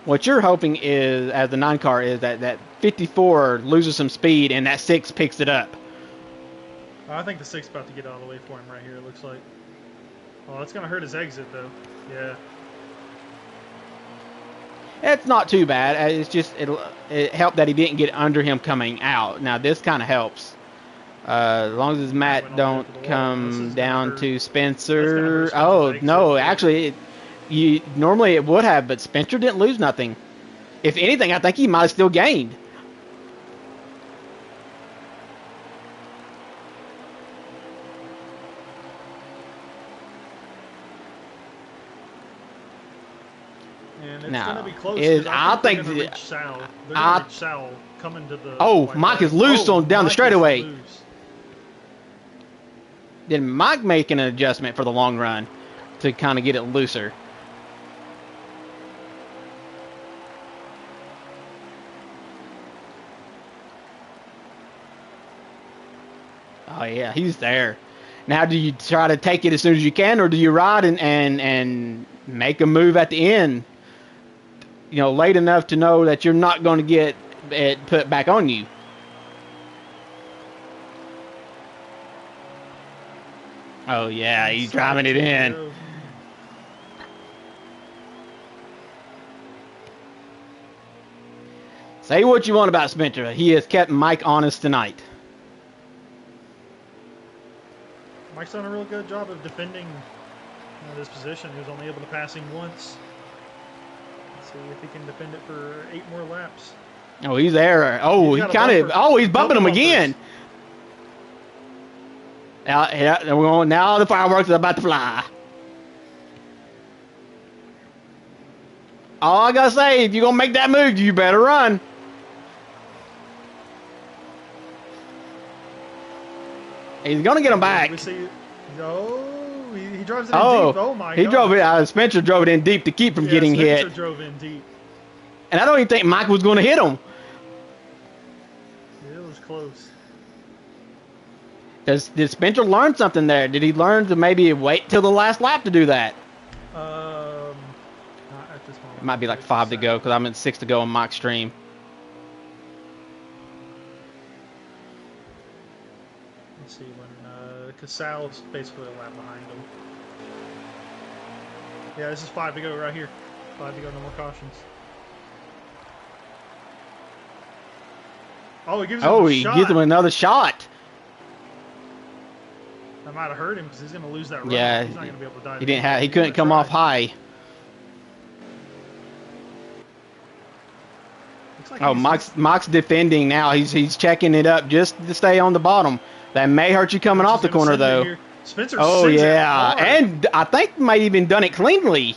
What you're hoping is, as the 9 car, is that 54 loses some speed and that 6 picks it up. I think the 6 is about to get out of the way for him right here, it looks like. Oh, that's going to hurt his exit, though. Yeah. It's not too bad. It's just it helped that he didn't get under him coming out. Now, this kind of helps. As long as Matt don't come down to Spencer. Oh, no, actually, normally it would have, but Spencer didn't lose nothing. If anything, I think he might have still gained. And it's going to be close. I think they're going to reach Sal. They're going to reach Sal coming to the... Oh, Mike is loose down the straightaway. Then Mike making an adjustment for the long run to kind of get it looser. Oh, yeah, he's there. Now, do you try to take it as soon as you can, or do you ride and make a move at the end? You know, late enough to know that you're not going to get it put back on you. Oh, yeah, he's driving it in. Say what you want about Spencer. He has kept Mike honest tonight. Mike's done a real good job of defending this position. He was only able to pass him once. Let's see if he can defend it for 8 more laps. Oh, he's there. Oh, he kind of. Oh, he's bumping him again. Now the fireworks are about to fly. All I gotta say, if you're gonna make that move, you better run. He's gonna get him back. Oh, he drives it in deep. Oh my God! He drove it. Spencer drove it in deep to keep from getting hit. Spencer drove in deep. And I don't even think Mike was going to hit him. It was close. Did Spencer learn something there? Did he learn to maybe wait till the last lap to do that? Not at this moment. It might be like 5 to go because I'm at 6 to go on Mike's stream. Let's see when Casal's basically a lap behind him. Yeah, this is 5 to go right here. 5 to go, no more cautions. Oh, he gives him another shot. That might have hurt him because he's going to lose that run. Yeah, he's not going to be able to dive. He couldn't come off high. Like Mike's defending now. He's checking it up just to stay on the bottom. That may hurt you coming off the corner though. Spencer. Oh yeah, and I think might even done it cleanly.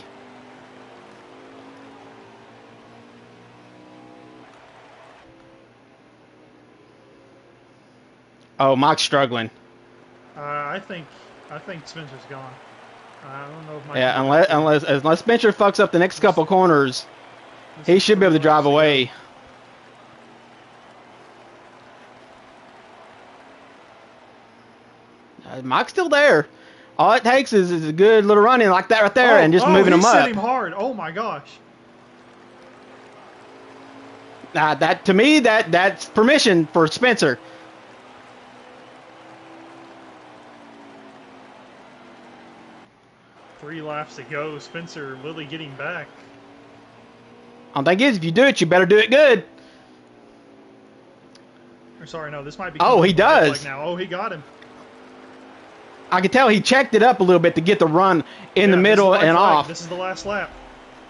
Oh, Mike's struggling. I think Spencer's gone. I don't know if Mike. Yeah, can get back to him. unless Spencer fucks up the next couple corners, This he is should be 3 able to drive laps go. away. Mike's still there. All it takes is a good little run in like that right there, and just moving he him up. hit him hard. Oh my gosh. That to me, that's permission for Spencer. Three laps to go. Spencer Lilly getting back. The thing is, if you do it, you better do it good. Or sorry, no, this might be. Oh, he does. Like now. Oh, he got him. I could tell he checked it up a little bit to get the run in the middle and off. This is the last lap.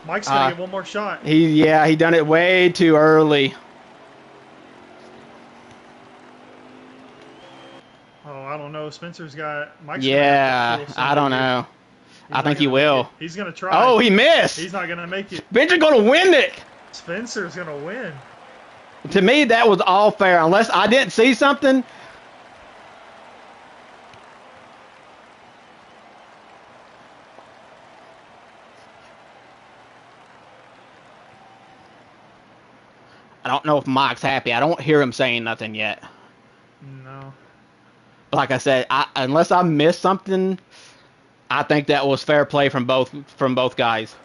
Mike's gonna get one more shot. He done it way too early. Oh, I don't know. Spencer's got. Mike's I don't know. I think he will. He's gonna try. Oh, he missed. He's not gonna make it. Spencer's gonna win it. Spencer's gonna win. To me, that was all fair, unless I didn't see something. I don't know if Mike's happy. I don't hear him saying nothing yet. No. Like I said, unless I missed something, I think that was fair play from both guys.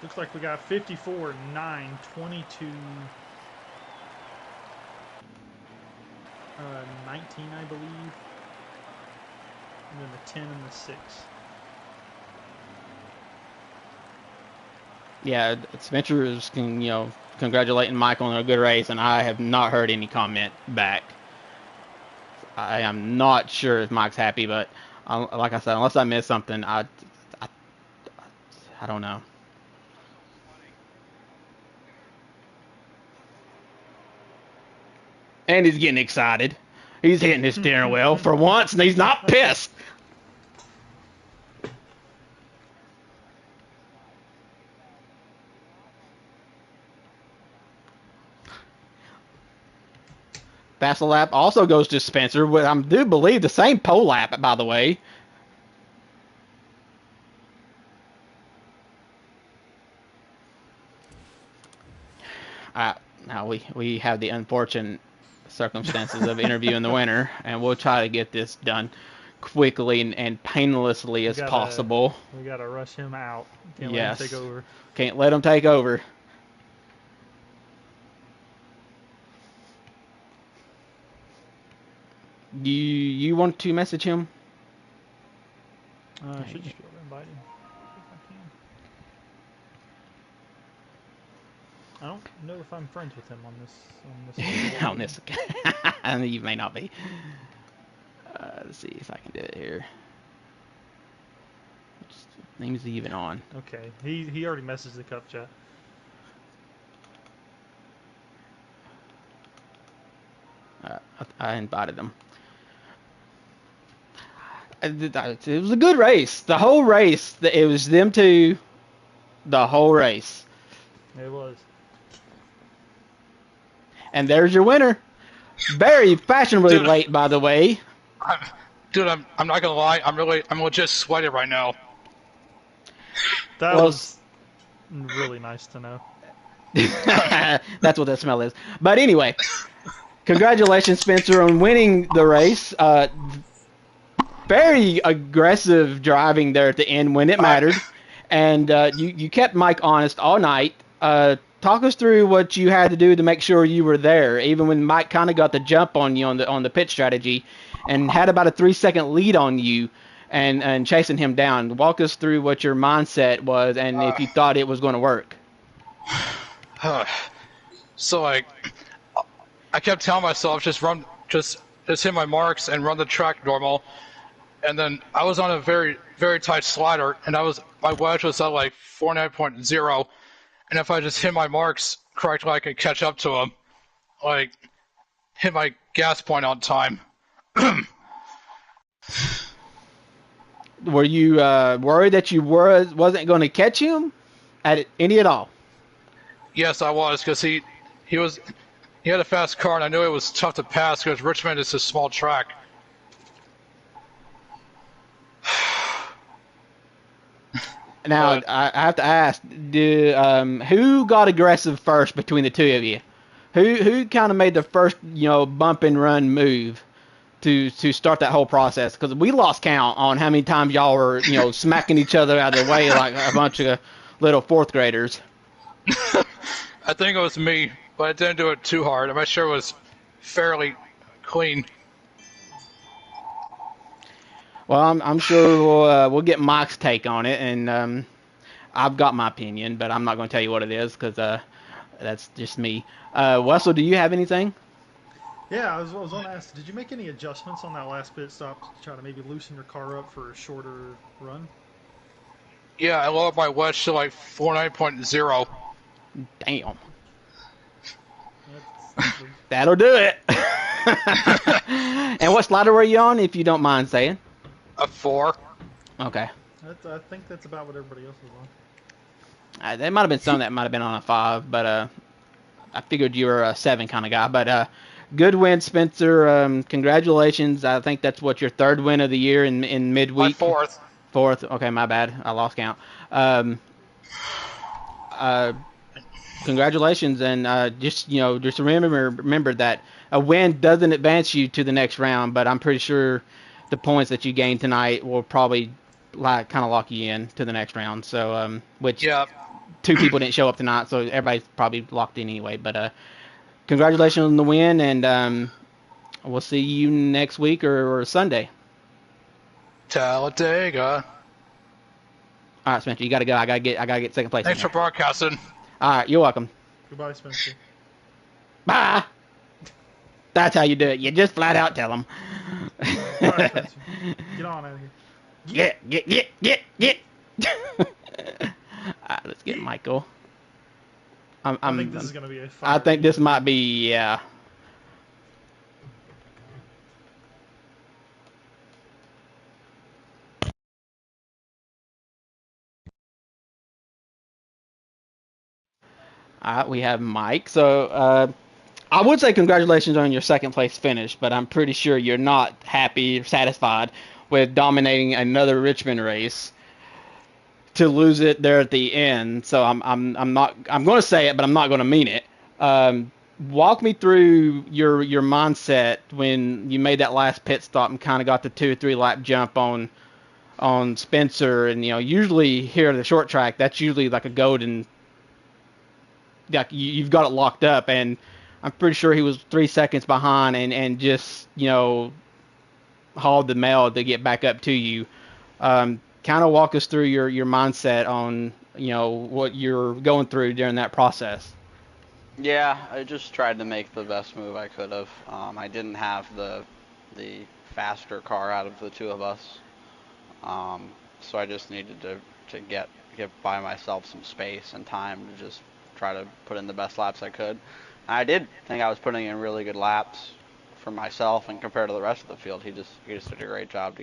Looks like we got 54, 9, 22, 19, I believe. And then the 10 and the 6. Yeah, Spencer is, congratulating Mike on a good race, and I have not heard any comment back. I am not sure if Mike's happy, but like I said, unless I missed something, I don't know. And he's getting excited. He's hitting his steering wheel for once, and he's not pissed. Fast lap also goes to Spencer, with, I do believe, the same pole lap, by the way. Now we have the unfortunate circumstances of interviewing the winner, and we'll try to get this done quickly and painlessly as possible. We gotta rush him out. Can't yes. let him take over. Can't let him take over. You want to message him? I should just be able to invite him if I can. I don't know if I'm friends with him on this. On this, you may not be. Let's see if I can do it here. Which name's even on? Okay, he already messaged the cup chat. I invited him. It was a good race. The whole race. It was them two. The whole race. It was. And there's your winner. Very fashionably late, by the way. I'm not gonna lie. I'm legit sweating right now. That was really nice to know. That's what that smell is. But anyway, congratulations, Spencer, on winning the race. Very aggressive driving there at the end when it mattered, and you kept Mike honest all night. Talk us through what you had to do to make sure you were there, even when Mike kind of got the jump on you on the pit strategy, and had about a 3-second lead on you, and chasing him down. Walk us through what your mindset was, and if you thought it was going to work. So I kept telling myself just hit my marks and run the track normal. And then I was on a very, very tight slider, and my wedge was at like 49.0, and if I just hit my marks correctly, I could catch up to him, like hit my gas point on time. Were you worried that you wasn't going to catch him at any at all? Yes, I was, because he he had a fast car, and I knew it was tough to pass because Richmond is a small track. Now, I have to ask, who got aggressive first between the two of you? Who kind of made the first, bump and run move to start that whole process? Because we lost count on how many times y'all were, smacking each other out of the way like a bunch of little fourth graders. I think it was me, but I didn't do it too hard. I'm not sure it was fairly clean. Well, I'm sure we'll get Mike's take on it, and I've got my opinion, but I'm not going to tell you what it is because that's just me. Wessel, do you have anything? Yeah, I was going to ask, did you make any adjustments on that last pit stop to try to maybe loosen your car up for a shorter run? Yeah, I lowered my wedge to like 49.0. Damn. That'll do it. And what slider were you on, if you don't mind saying? A 4. Okay. I think that's about what everybody else was on. There might have been some that might have been on a 5, but I figured you were a 7 kind of guy. But good win, Spencer. Congratulations. I think that's what your 3rd win of the year in midweek. My 4th. 4th. Okay, my bad. I lost count. Congratulations, and just remember that a win doesn't advance you to the next round, but I'm pretty sure the points that you gained tonight will probably kind of lock you in to the next round. So, which 2 people didn't show up tonight, so everybody's probably locked in anyway. But congratulations on the win, and we'll see you next week or Sunday. Talladega. All right, Spencer, you gotta go. I gotta get second place. Thanks for broadcasting. All right, you're welcome. Goodbye, Spencer. Bye. That's how you do it. You just flat out tell them. All right, Spencer. Get on out of here. Get. All right, let's get Michael. I think this is going to be a fire. I think this might be, yeah. All right, we have Mike. So, I would say congratulations on your second place finish, but I'm pretty sure you're not happy or satisfied with dominating another Richmond race to lose it there at the end. So I'm going to say it, but I'm not going to mean it. Walk me through your mindset when you made that last pit stop and kind of got the 2 or 3 lap jump on Spencer. And usually here at the short track, that's usually like a golden. Like you've got it locked up, and I'm pretty sure he was 3 seconds behind and just hauled the mail to get back up to you. Kind of walk us through your mindset on what you're going through during that process. Yeah, I just tried to make the best move I could have. I didn't have the faster car out of the 2 of us, so I just needed to get by myself some space and time to just try to put in the best laps I could. I did think I was putting in really good laps for myself, and compared to the rest of the field, he just did a great job to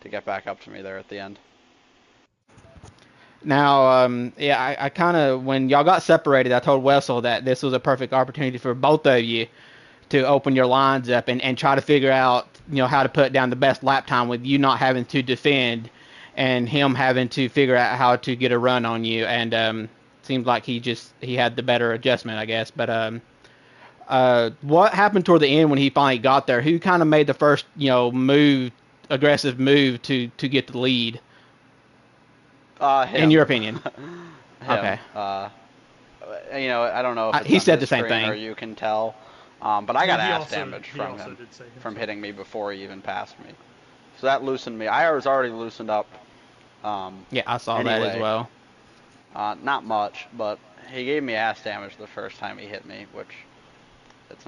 get back up to me there at the end. Now, I kind of, when y'all got separated, I told Wessel that this was a perfect opportunity for both of you to open your lines up and try to figure out, how to put down the best lap time with you not having to defend and him having to figure out how to get a run on you. And seems like he had the better adjustment, I guess. But what happened toward the end when he finally got there? Who kind of made the first, aggressive move to get the lead? Him. In your opinion? Okay. I don't know if it's he said the same screen thing. or you can tell, but I got ass also- damage he from also him did say himself. from hitting me before he even passed me. So that loosened me. I was already loosened up. Yeah, I saw that as anyway. well. Not much, but he gave me ass damage the first time he hit me, which it's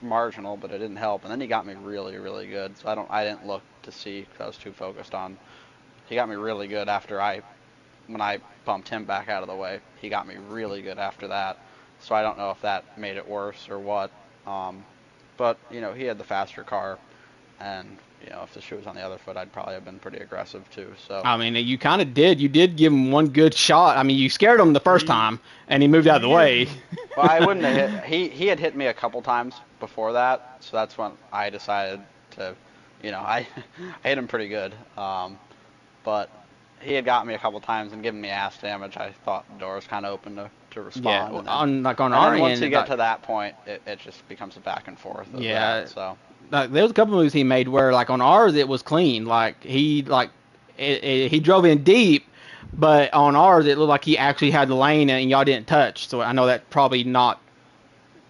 marginal, but it didn't help. And then he got me really, really good. So I didn't look to see because I was too focused on. He got me really good when I bumped him back out of the way. He got me really good after that. So I don't know if that made it worse or what. But he had the faster car, and if the shoe was on the other foot, I'd probably have been pretty aggressive too. So I mean, you kind of did. You did give him one good shot. I mean, you scared him the first time, and he moved out of the way. Well, I wouldn't have hit. He had hit me a couple times before that, so that's when I decided to, I I hit him pretty good. But he had got me a couple times and given me ass damage. I thought the door was kind of open to Yeah, respond, and then on and our then once you end, get to that point, it just becomes a back and forth of yeah, that. So there was a couple moves he made where like on ours it was clean. Like he drove in deep, but on ours it looked like he actually had the lane and y'all didn't touch. So I know that's probably not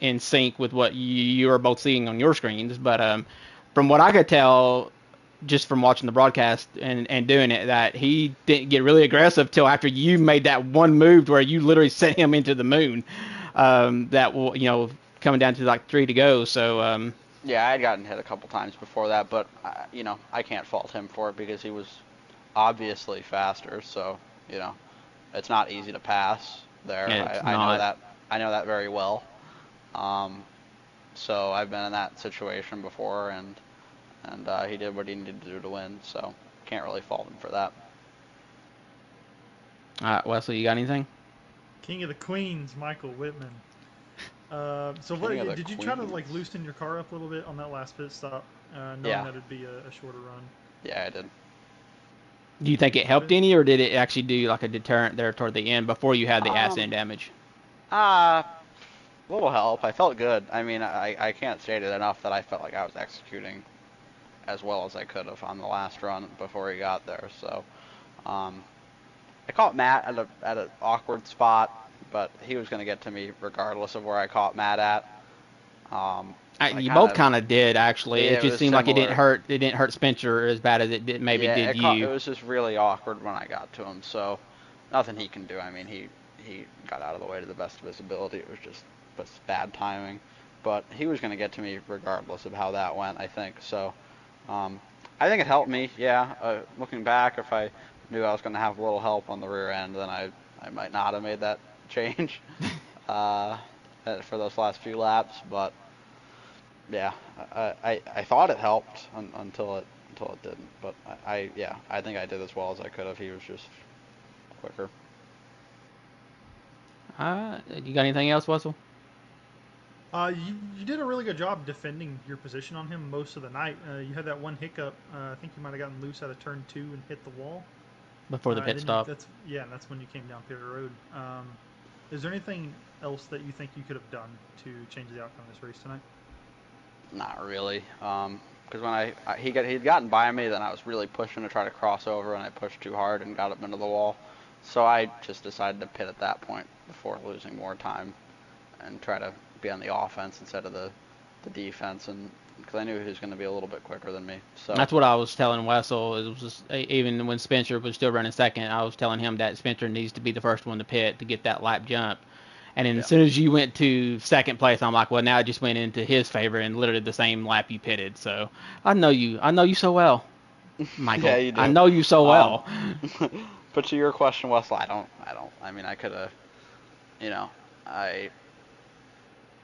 in sync with what you are both seeing on your screens. But from what I could tell, just from watching the broadcast and doing it, that he didn't get really aggressive till after you made that one move where you literally sent him into the moon. That will, coming down to like 3 to go. So yeah, I had gotten hit a couple times before that, but I can't fault him for it because he was obviously faster. So it's not easy to pass there. it's I know not. that. I know that very well. So I've been in that situation before, and he did what he needed to do to win. So can't really fault him for that. All right, Wesley, you got anything? King of the Queens, Michael Whitman. So what King of the did you try to like Queens. loosen your car up a little bit on that last pit stop, knowing Yeah. that it'd be a shorter run? Yeah, I did. Do you think it helped any, or did it actually do like a deterrent there toward the end before you had the ass end damage? A little help. I felt good. I mean, I can't state it enough that I felt like I was executing as well as I could have on the last run before he got there. So, I caught Matt at an awkward spot, but he was going to get to me regardless of where I caught Matt at. You both kind of did actually. Yeah, It it just was seemed like it didn't similar. hurt. It didn't hurt Spencer as bad as it did Yeah, did it you. was just really awkward when I got to him. So, nothing he can do. I mean, he got out of the way to the best of his ability. It was bad timing, but he was going to get to me regardless of how that went. I think so. I think it helped me. Yeah. Looking back, if I knew I was going to have a little help on the rear end, then I might not have made that change for those last few laps. But yeah, I thought it helped until it didn't. But I think I did as well as I could have. He was just quicker. You got anything else, Wessel? You did a really good job defending your position on him most of the night. You had that one hiccup. I think you might have gotten loose out of turn 2 and hit the wall. Before the pit stop. And that's when you came down pit road. Is there anything else that you think you could have done to change the outcome of this race tonight? Not really. Because when he'd gotten by me, then I was really pushing to try to cross over, and I pushed too hard and got up into the wall. So I just decided to pit at that point before losing more time and try to be on the offense instead of the defense, and because I knew he was going to be a little bit quicker than me. So That's what I was telling Wessel. It was just, even when Spencer was still running second, I was telling him that Spencer needs to be the first one to pit to get that lap jump. And then as soon as you went to second place, I'm like, well, now it just went into his favor and literally the same lap you pitted. So I know you so well, Michael. Yeah, you do. I know you so well. But to your question, Wesley, I mean, I could have,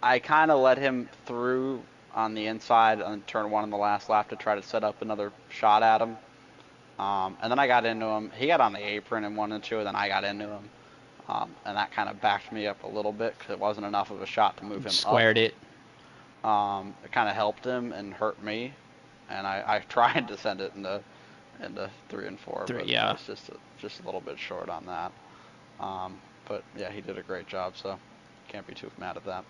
I kind of let him through on the inside on turn 1 in the last lap to try to set up another shot at him. And then I got into him. He got on the apron in 1 and 2, and then I got into him. And that kind of backed me up a little bit because it wasn't enough of a shot to move him Squared up. it. It kind of helped him and hurt me. And I tried to send it into 3 and 4, but yeah. it was just a little bit short on that. But yeah, he did a great job, so can't be too mad at that.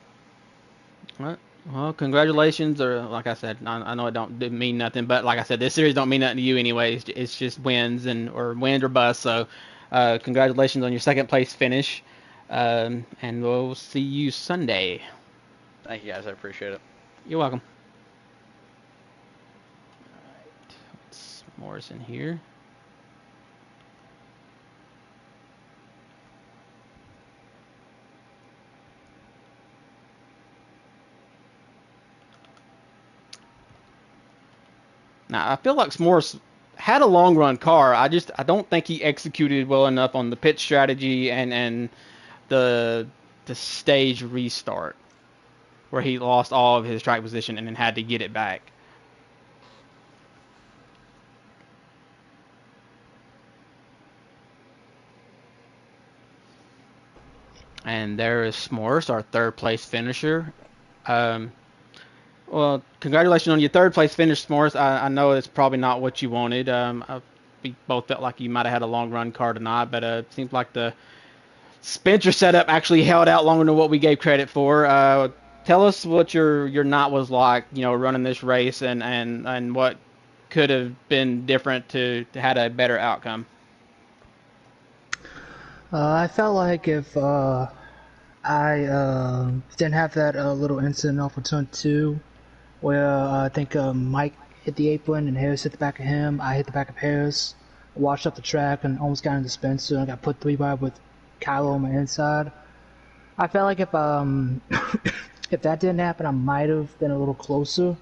Well, congratulations, or like I said, I know it didn't mean nothing, but like I said, this series don't mean nothing to you anyways. It's just wins or bust. So, congratulations on your second place finish, and we'll see you Sunday. Thank you guys, I appreciate it. You're welcome. All right, let's Morrison here. Now, I feel like S'mores had a long run car. I don't think he executed well enough on the pit strategy and the stage restart where he lost all of his track position and then had to get it back. And there is S'mores, our third place finisher. Well, congratulations on your third place finish, S'mores. I know it's probably not what you wanted. We both felt like you might have had a long run car tonight, but it seems like the Spencer setup actually held out longer than what we gave credit for. Tell us what your night was like, running this race, and what could have been different to had a better outcome. I felt like if I didn't have that little incident off of turn 2, where I think Mike hit the apron and Harris hit the back of him, I hit the back of Harris, washed up the track and almost got into Spencer, and I got put 3 wide with Kylo on my inside. I felt like if if that didn't happen, I might have been a little closer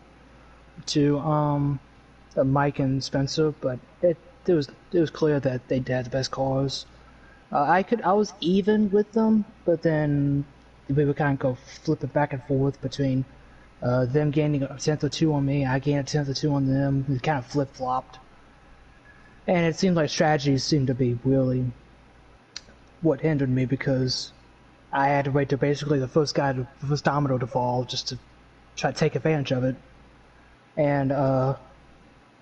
to Mike and Spencer, but it was clear that they had the best cars. I was even with them, but then we would kind of go flipping back and forth between them gaining a tenth or two on me, I gained a tenth or two on them. We kind of flip flopped, and it seemed like strategies seemed to be really what hindered me, because I had to wait till basically the first domino to fall just to try to take advantage of it. And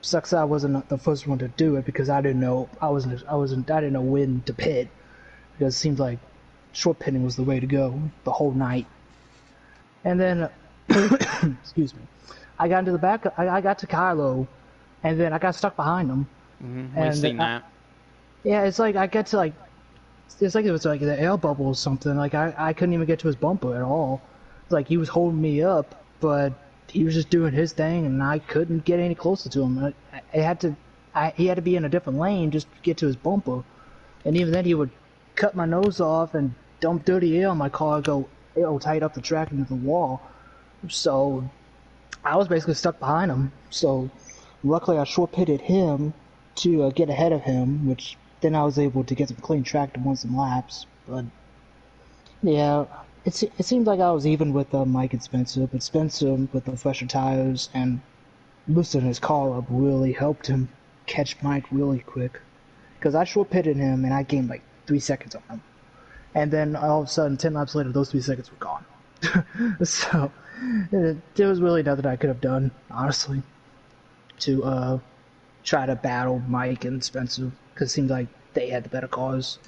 sucks I wasn't the first one to do it, because I didn't know I didn't know when to pit, because it seemed like short pitting was the way to go the whole night. And then excuse me, I got into the back. I got to Kylo, and then I got stuck behind him. We've seen that. Yeah, it's like I get to like, it's like it was like the air bubble or something. Like I couldn't even get to his bumper at all. Like he was holding me up, but he was just doing his thing, and I couldn't get any closer to him. He had to be in a different lane just to get to his bumper, and even then he would cut my nose off and dump dirty air on my car, go tight up the track into the wall. So I was basically stuck behind him. So luckily I short pitted him to get ahead of him, which then I was able to get some clean track to win some laps. But yeah, it seemed like I was even with Mike and Spencer, but Spencer with the fresher tires and loosening his car up really helped him catch Mike really quick. Because I short pitted him and I gained like 3 seconds on him. And then all of a sudden, 10 laps later, those 3 seconds were gone. So there was really nothing I could have done, honestly, to try to battle Mike and Spencer, because it seemed like they had the better cars,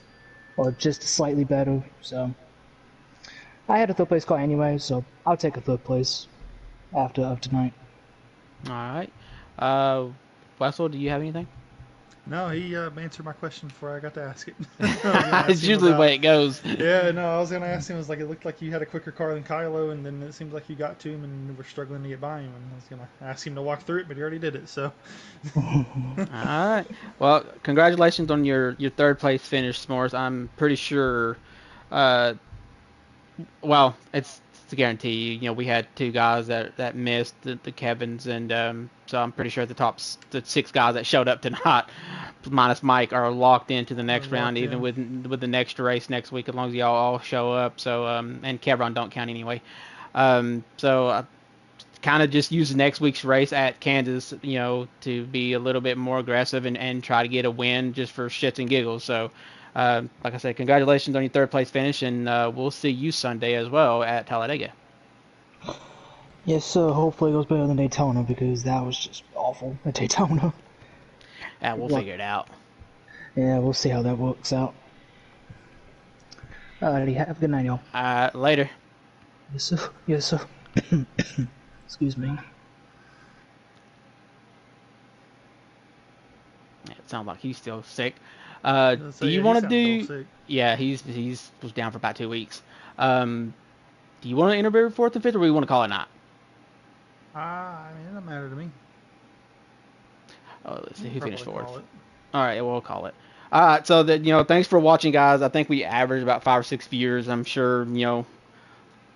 or just slightly better. So I had a third place car anyway, so I'll take a third place after tonight. All right. Wessel, do you have anything? No, he answered my question before I got to ask it. It's usually the way it goes. Yeah, no, I was going to ask him, it was like, it looked like you had a quicker car than Kylo, and then it seems like you got to him and were struggling to get by him, and I was going to ask him to walk through it, but he already did it, so. All right. Well, congratulations on your third place finish, S'mores. I'm pretty sure, well, it's a guarantee. We had 2 guys that missed, the Kevins, and so I'm pretty sure the 6 guys that showed up tonight, minus Mike, are locked into the next round, even with the next race next week, as long as y'all all show up. So and Kevron don't count anyway. So I kind of just use next week's race at Kansas, to be a little bit more aggressive and try to get a win just for shits and giggles. So. Like I said, congratulations on your third place finish, and we'll see you Sunday as well at Talladega. Yes, sir. Hopefully it goes better than Daytona, because that was just awful at Daytona. Yeah, we'll figure it out. Yeah, we'll see how that works out. Alrighty, have a good night, y'all. Later. Yes, sir. Yes, sir. Excuse me. It sounds like he's still sick. Do you want to do? Yeah, he's was down for about 2 weeks. Do you want to interview 4th and 5th, or do we want to call it night? I mean, it doesn't matter to me. Oh, let's see who finished 4th. All right, we'll call it. All right, so that thanks for watching, guys. I think we averaged about 5 or 6 viewers. I'm sure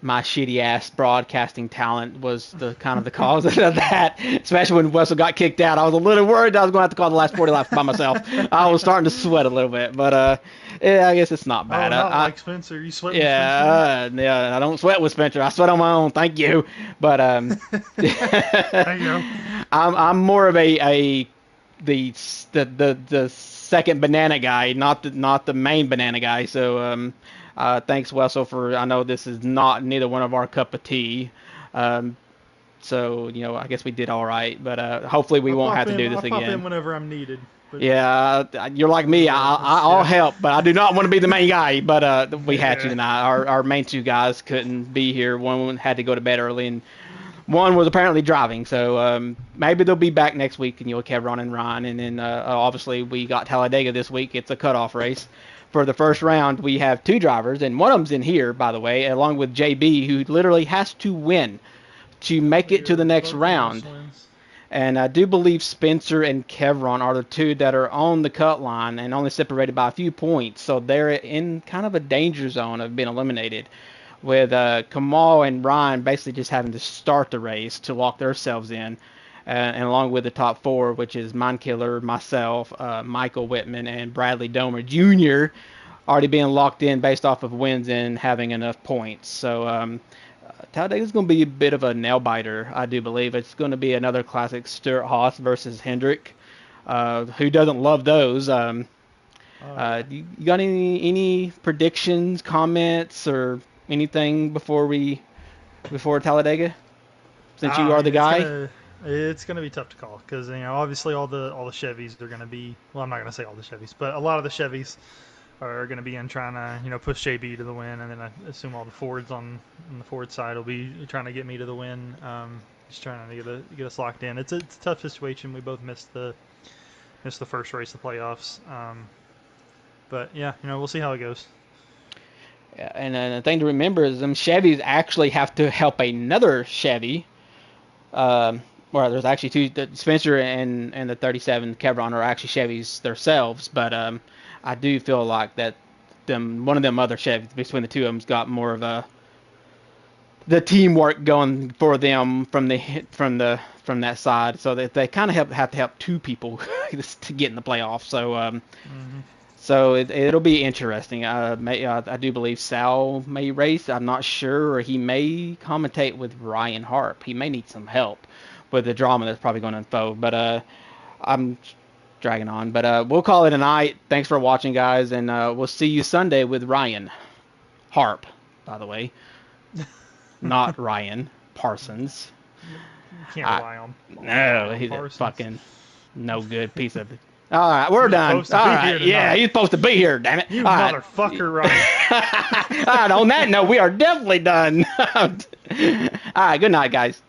my shitty ass broadcasting talent was the cause of that, especially when Wessel got kicked out. I was a little worried I was going to have to call the last 40 laps by myself. I was starting to sweat a little bit, but yeah, I guess it's not bad. Not like Spencer. You sweat with Spencer? Yeah, I don't sweat with Spencer. I sweat on my own. Thank you. But there you go. I'm more of a the second banana guy, not the main banana guy. So thanks Wessel for. I know this is not neither one of our cup of tea. So I guess we did all right, but hopefully we won't have to do this I'll pop in again. whenever I'm needed. But Yeah, you're like me. I'll help, but I do not want to be the main guy. But we had to tonight. Our main two guys couldn't be here. One had to go to bed early, and one was apparently driving. So maybe they'll be back next week, and Kevron and Ryan. And then obviously we got Talladega this week. It's a cutoff race. For the first round, we have two drivers, and one of them's in here, by the way, along with JB, who literally has to win to make it to the next round. And I do believe Spencer and Kevron are the two that are on the cut line and only separated by a few points. So they're in kind of a danger zone of being eliminated, with Kamal and Ryan basically just having to start the race to lock themselves in. And along with the top four, which is Mindkiller, myself, Michael Whitman, and Bradley Domer Jr., already being locked in based off of wins and having enough points. So Talladega's going to be a bit of a nail-biter, I do believe. It's going to be another classic Stuart Haas versus Hendrick. Who doesn't love those? You got any predictions, comments, or anything before Talladega? Since you are the guy? It's gonna be tough to call because obviously all the Chevys are gonna be. Well, I'm not gonna say all the Chevys, but a lot of the Chevys are going to be in trying to push JB to the win, and then I assume all the Fords on the Ford side will be trying to get me to the win, just trying to get us locked in. It's a tough situation. We both missed the first race of the playoffs, but yeah, we'll see how it goes. Yeah, and the thing to remember is them Chevys actually have to help another Chevy. Well, there's actually two. Spencer and the 37 Kevron are actually Chevys themselves, but I do feel like that one of them other Chevys between the two of them's got more of the teamwork going for them from that side, so that they kind of have to help two people to get in the playoffs. So so it'll be interesting. I do believe Sal may race. I'm not sure, or he may commentate with Ryan Harp. He may need some help with the drama that's probably going to unfold. But I'm dragging on, but we'll call it a night. Thanks for watching, guys, and we'll see you Sunday with Ryan Harp, by the way, not Ryan Parsons. You can't rely on. No, he's Parsons. A fucking no good piece of. All right, we're done. All right, yeah, he's supposed to be here. Damn it, you all motherfucker, Ryan. All right, on that note, we are definitely done. All right, good night, guys.